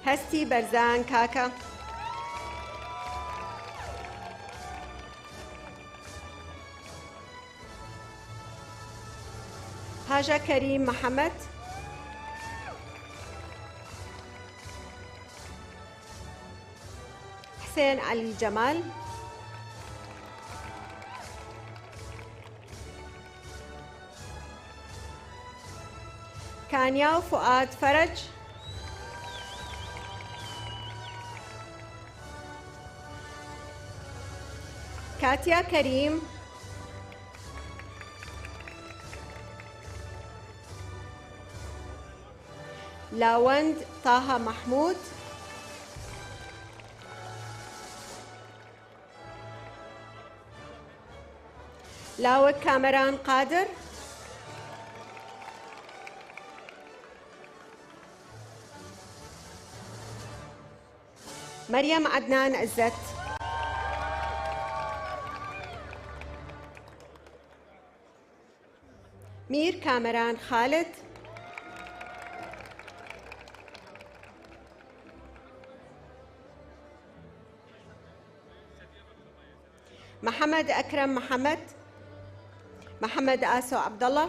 هستي برزان كاكا، هاجا كريم محمد، حسين علي جمال، كانيا فؤاد فرج، كاتيا كريم، لاوند طه محمود، لاوك كاميران قادر، مريم عدنان عزت، مير كاميران خالد، محمد أكرم محمد، محمد آسو عبد الله،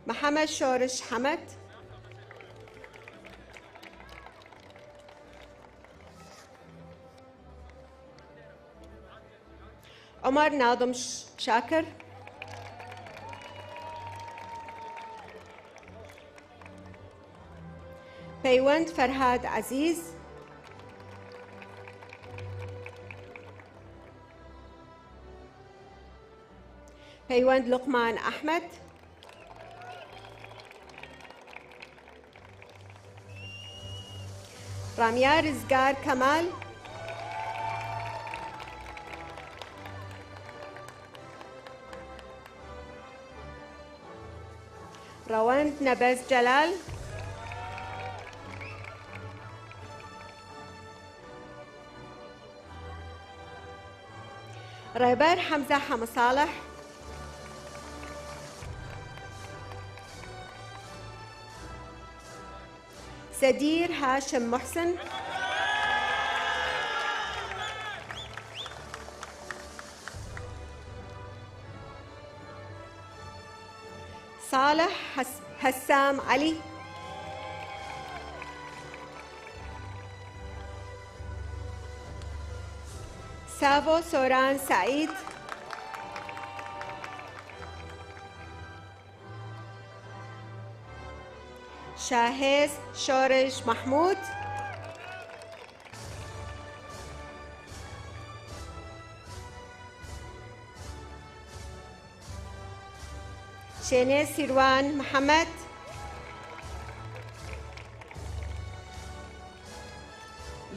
محمد شورش حمد، عمر ناظم شاكر، بيوند فرهاد عزيز، بيوند لقمان أحمد، راميا رزقار كمال، روند نبز جلال، ريبر حمزة حم صالح، سدير هاشم محسن، صالح هسام علي، سافو سوران سعيد، شاهز شورش محمود، شيني سيروان محمد،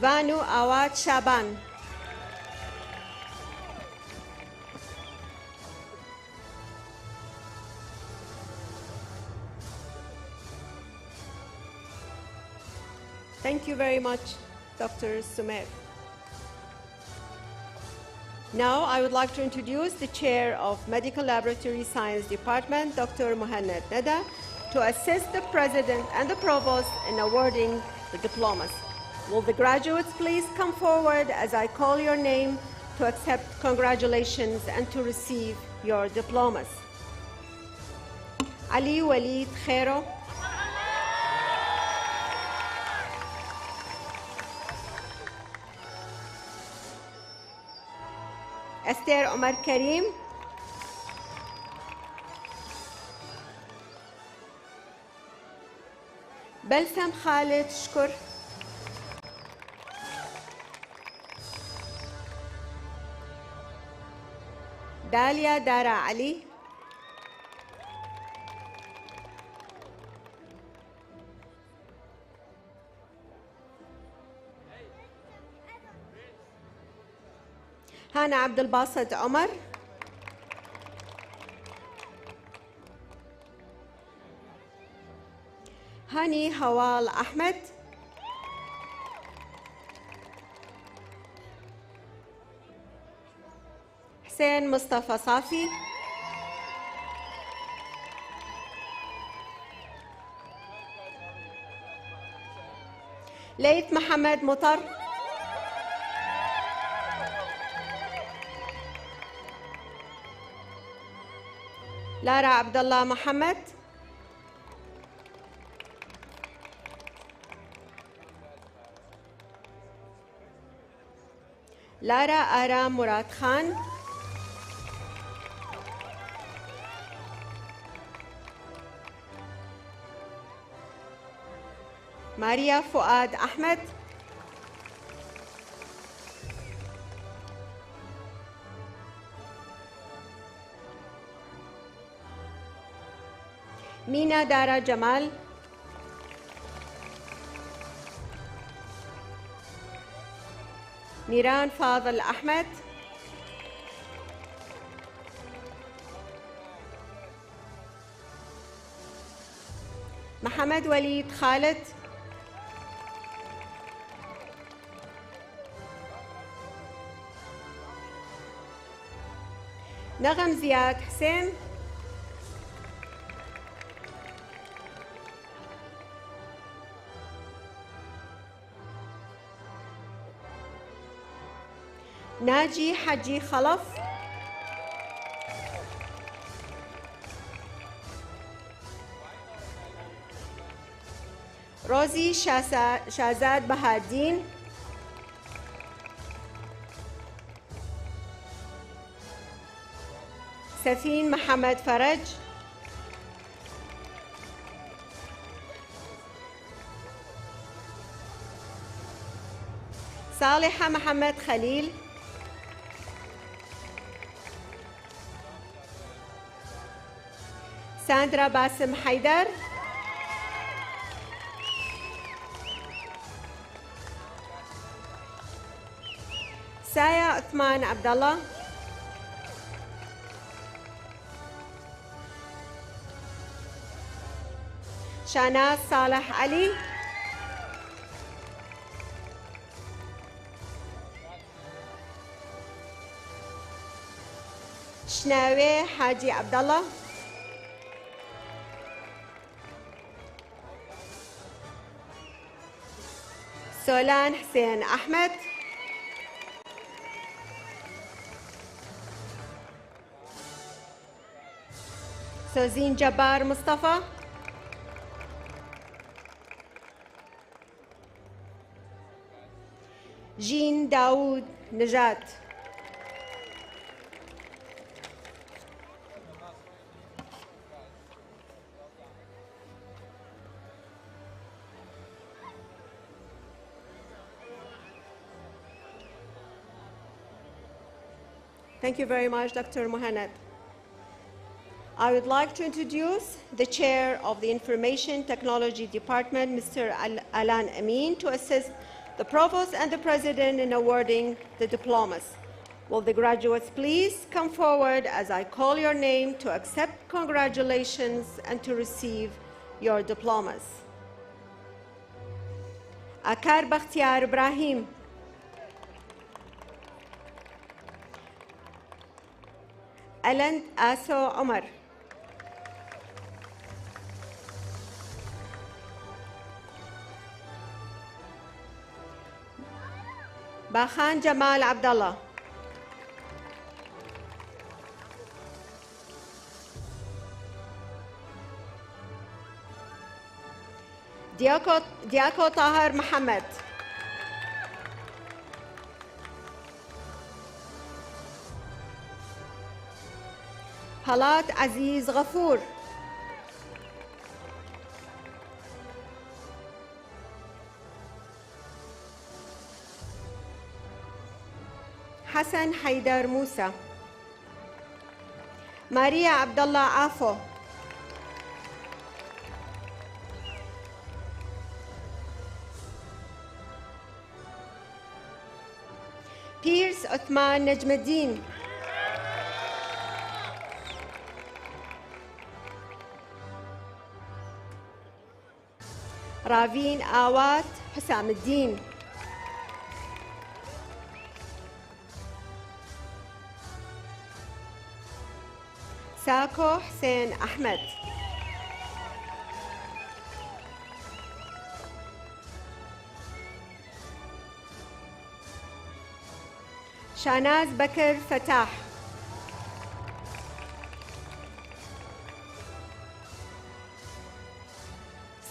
فانو آوات شابان، Thank you very much, Dr. Sumer. Now, I would like to introduce the Chair of Medical Laboratory Science Department, Dr. Muhannad Nada, to assist the President and the Provost in awarding the diplomas. Will the graduates please come forward as I call your name to accept congratulations and to receive your diplomas. Ali Walid Khairo, Esther Omar Karim, بلسم خالد شكر، داليا دارا علي، هانا عبد الباسط عمر، هاني هوال أحمد، حسين مصطفى صافي، ليث محمد مطر، لارا عبد الله محمد، لارا آرام مراد خان، ماريا فؤاد أحمد، مينا دارا جمال، نيران فاضل أحمد، محمد وليد خالد، نغم زياد حسين، ناجي حجي خلف، روزي شازاد بهادين، سفين محمد فرج، صالحة محمد خليل، ساندرا باسم حيدر، سايا عثمان عبد الله، شاناز صالح علي، شناوي حاجي عبد الله، سولان حسين أحمد، سوزين جبار مصطفى، جين داود نجات، Thank you very much, Dr. Mohanad. I would like to introduce the Chair of the Information Technology Department, Mr. Alan Amin, to assist the Provost and the President in awarding the diplomas. Will the graduates please come forward as I call your name to accept congratulations and to receive your diplomas. Akar Bakhtiar Ibrahim, Alan Aso Omar, باخان جمال عبد الله. دياكو طاهر محمد. هالات عزيز غفور. حسن حيدر موسى. ماريا عبد الله عافو. بيرس عثمان نجم الدين. رافين آوات حسام الدين. ساكو حسين أحمد. شاناز بكر فتاح.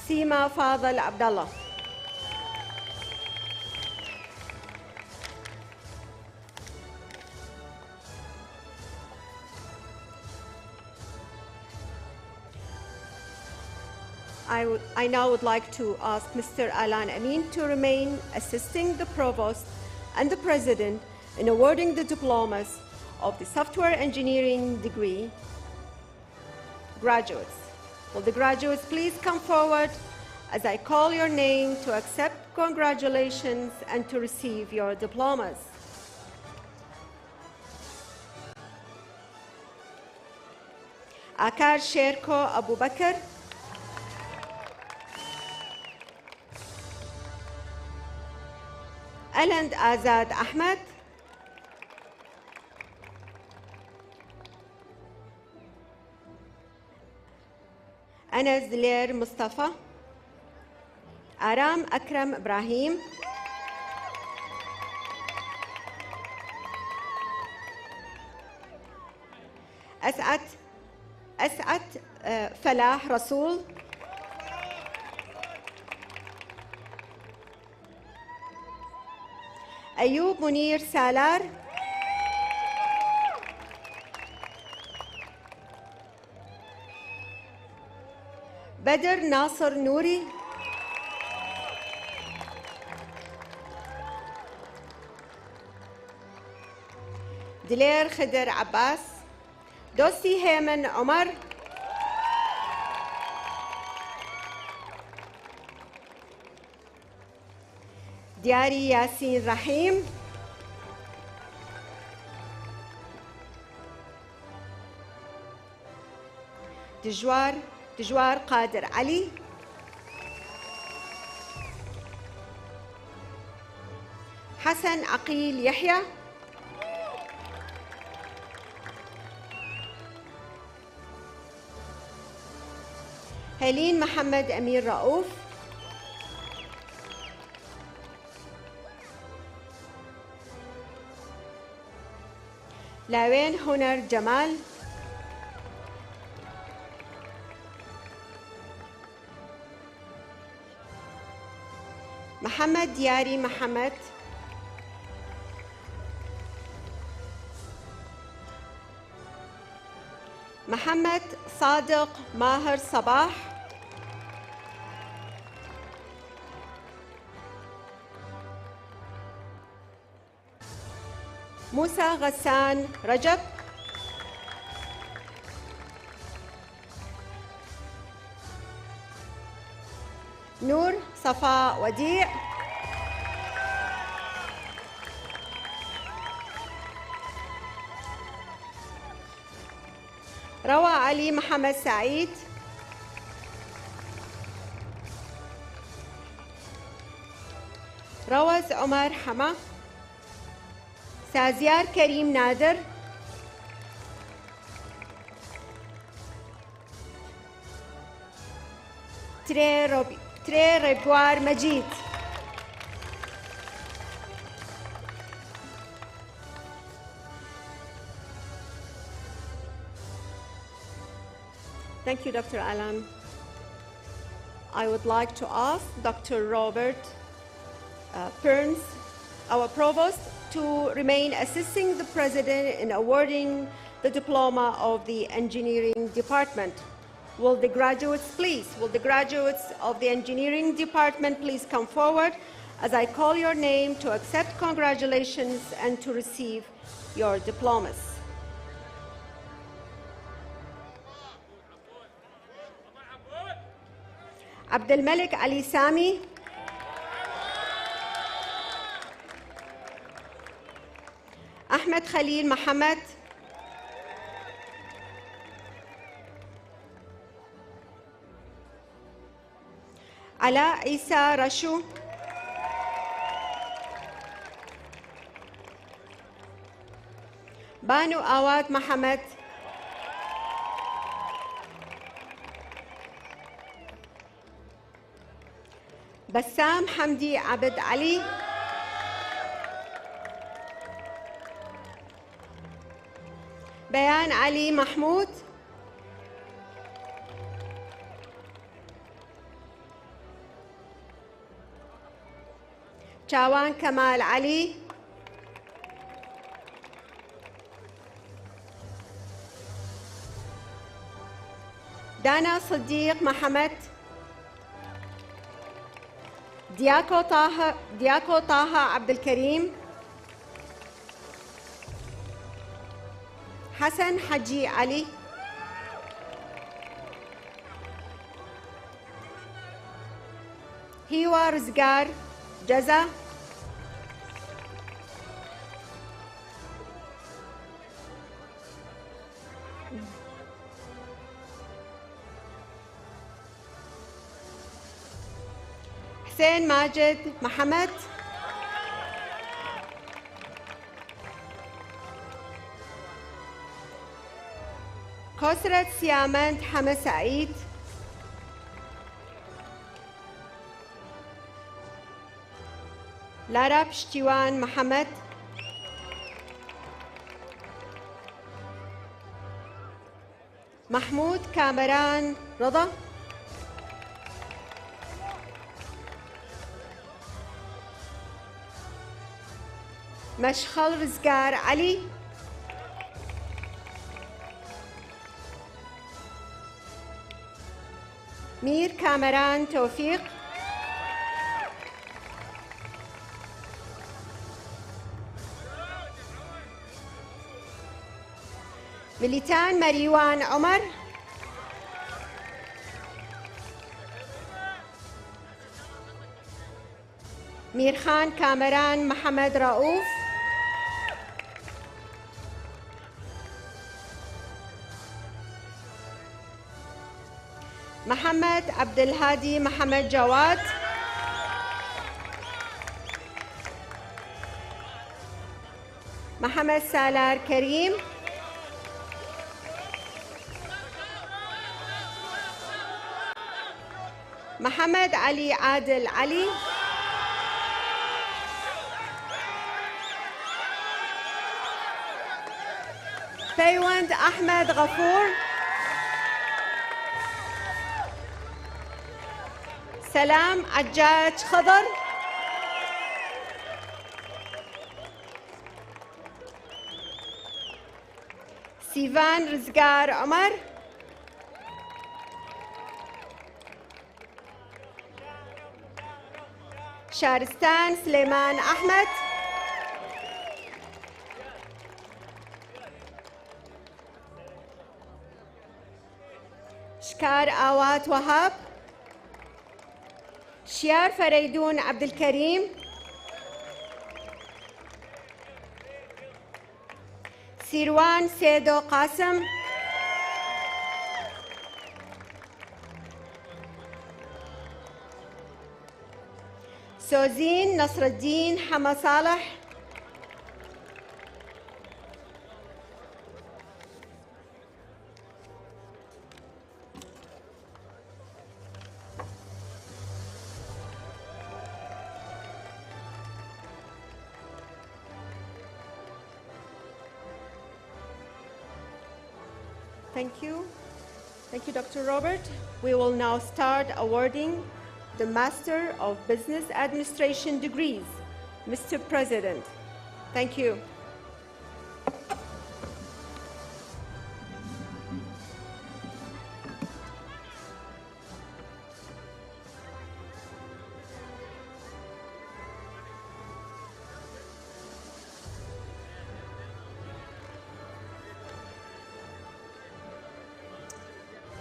سيما فاضل عبد الله. I now would like to ask Mr. Alan Amin to remain assisting the Provost and the President in awarding the diplomas of the Software Engineering degree graduates. Will the graduates please come forward as I call your name to accept congratulations and to receive your diplomas. Akar Sherko Abu Bakr. Aland Azad Ahmed. Anas Diler Mustafa. Aram Akram Ibrahim. أسعد فلاح رسول. أيوب منير سالار. بدر ناصر نوري. دلير خدر عباس. دوسي هيمن عمر. دياري ياسين رحيم. دجوار قادر علي. حسن عقيل يحيى. هيلين محمد أمير رؤوف. لاوين هنر جمال. محمد دياري محمد. محمد صادق ماهر صباح. موسى غسان رجب. نور صفاء وديع. روى علي محمد سعيد. روز عمر حما. سازيار كريم نادر. تري ربوار مجيد. Thank you, Dr. Alan. I would like to ask Dr. Robert Burns, our provost, to remain assisting the president in awarding the diploma of the engineering department. Will the graduates of the engineering department please come forward as I call your name to accept congratulations and to receive your diplomas. عبد الملك علي سامي، أحمد خليل محمد، علاء عيسى رشو، بانو آوات محمد، بسام حمدي عبد علي، بيان علي محمود، شاوان كمال علي، دانا صديق محمد، دياكو طه عبد الكريم، حسن حجي علي، هيوا رزقار جزا، حسين ماجد محمد، كسرة سيامنت حمد سعيد، لارا بشتيوان محمد، محمود كامران رضا، مشخل رزقار علي، مير كامران توفيق، مليتان مريوان عمر، ميرخان كامران محمد رؤوف، محمد عبد الهادي محمد جواد، محمد سالار كريم، محمد علي عادل علي، بيوند أحمد غفور، سلام عجاج خضر، سيفان رزقار عمر، شارستان سليمان أحمد، شكار آوات وهاب، شيار فريدون عبد الكريم، سيروان سيدو قاسم، سوزين نصر الدين حما صالح، Thank you. Thank you, Dr. Robert. We will now start awarding the Master of Business Administration degrees. Mr. President, thank you.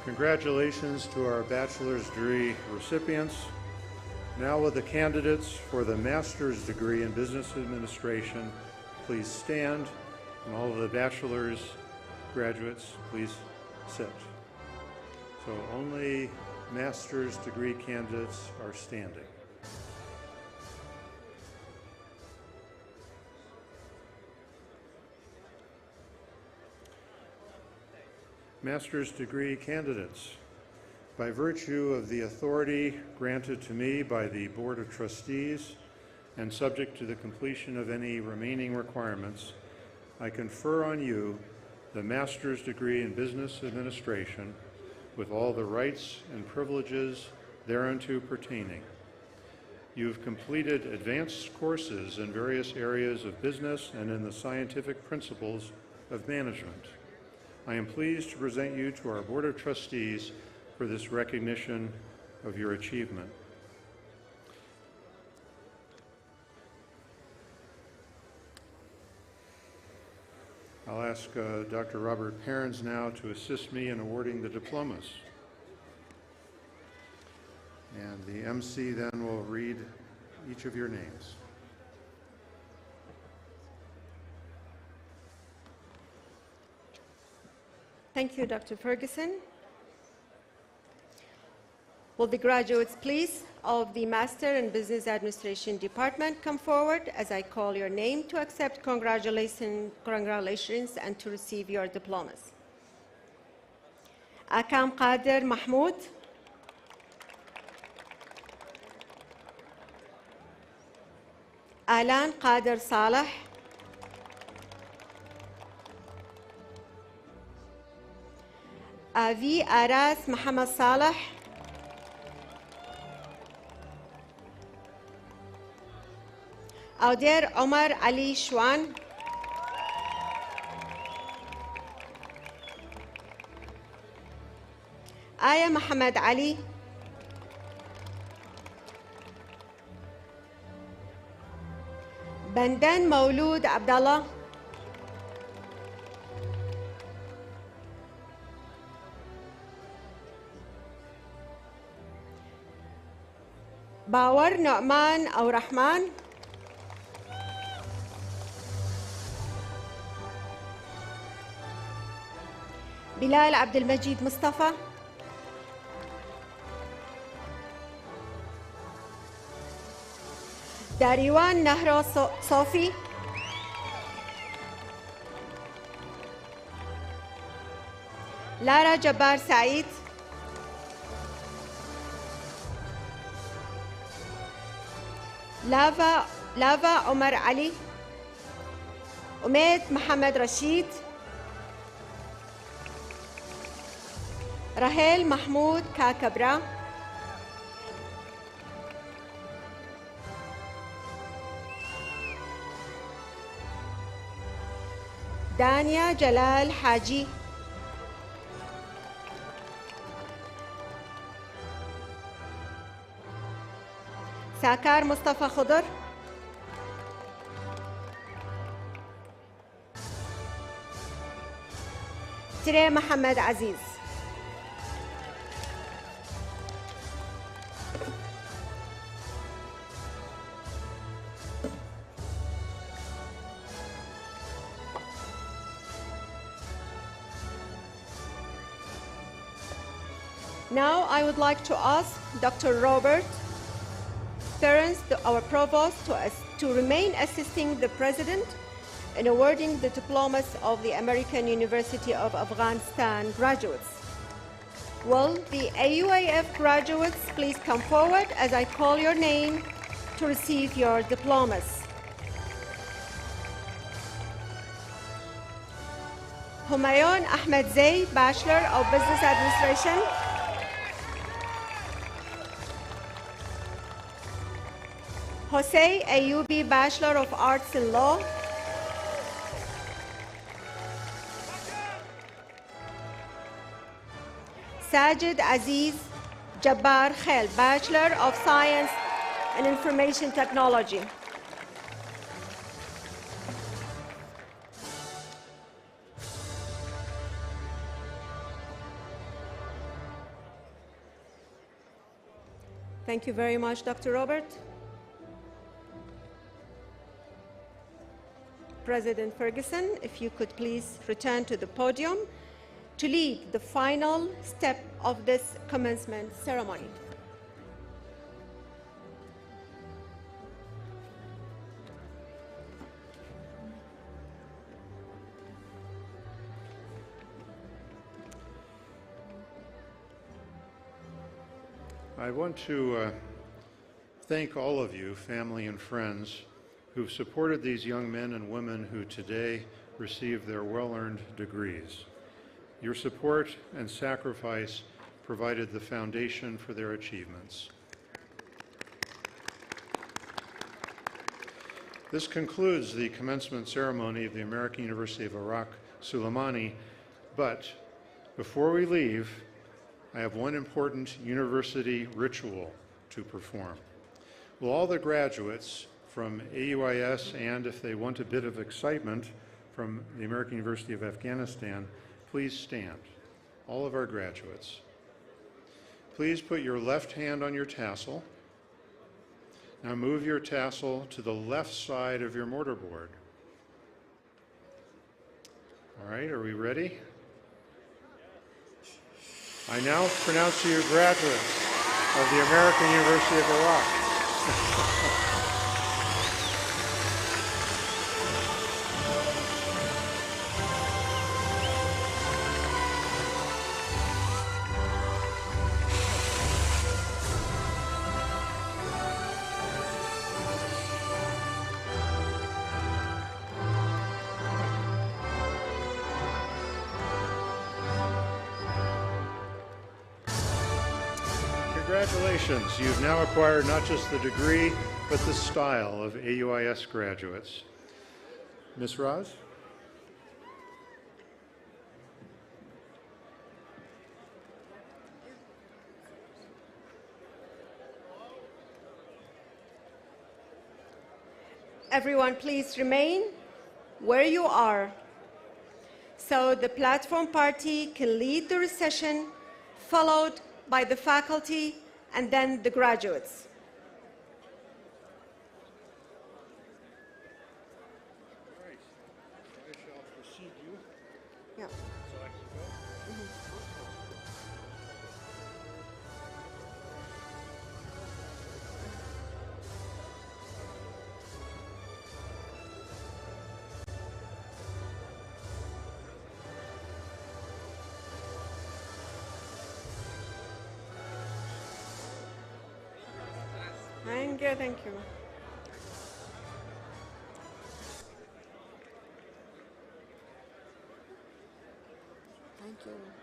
Congratulations to our bachelor's degree recipients. Now will the candidates for the master's degree in business administration please stand, and all of the bachelor's graduates please sit. So only master's degree candidates are standing. Master's degree candidates, by virtue of the authority granted to me by the Board of Trustees and subject to the completion of any remaining requirements, I confer on you the master's degree in business administration with all the rights and privileges thereunto pertaining. You have completed advanced courses in various areas of business and in the scientific principles of management. I am pleased to present you to our Board of Trustees for this recognition of your achievement. I'll ask Dr. Robert Perrins now to assist me in awarding the diplomas. And the MC then will read each of your names. Thank you, Dr. Ferguson. Will the graduates, please, of the Master in Business Administration Department come forward as I call your name to accept congratulations and to receive your diplomas. Akam Qadir Mahmoud. Alan Qadir Saleh. Avi Aras Muhammad Saleh. Audir Omar Ali Shwan. Aya Muhammad Ali. Bandan Maulud Abdallah. باور نعمان أو رحمن. بلال عبد المجيد مصطفى. داريوان نهرو صوفي. لارا جبار سعيد. لافا عمر علي. أميد محمد رشيد. رهيل محمود كاكبرا. دانيا جلال حاجي. ساكار مصطفى خضر. تري محمد عزيز. Now I would like to ask Dr. Robert Perrins, our provost, to remain assisting the president in awarding the diplomas of the American University of Afghanistan graduates. Will the AUIF graduates please come forward as I call your name to receive your diplomas. Humayun Ahmed Zay, Bachelor of Business Administration. Jose Ayubi, Bachelor of Arts in Law. Sajid Aziz Jabbar Khel, Bachelor of Science and Information Technology. Thank you very much, Dr. Robert. President Ferguson, if you could please return to the podium to lead the final step of this commencement ceremony. I want to thank all of you, family and friends, who've supported these young men and women who today receive their well-earned degrees. Your support and sacrifice provided the foundation for their achievements. This concludes the commencement ceremony of the American University of Iraq Suleimani, but before we leave, I have one important university ritual to perform. Will all the graduates from AUIS and, if they want a bit of excitement, from the American University of Afghanistan, please stand. All of our graduates. Please put your left hand on your tassel. Now move your tassel to the left side of your mortarboard. All right, are we ready? I now pronounce to you graduates of the American University of Iraq. Congratulations, you've now acquired not just the degree, but the style of AUIS graduates. Ms. Raz? Everyone, please remain where you are so the platform party can lead the recession, followed by the faculty and then the graduates. All right. I shall precede you. Yeah. So I can go? Thank you, thank you. Thank you.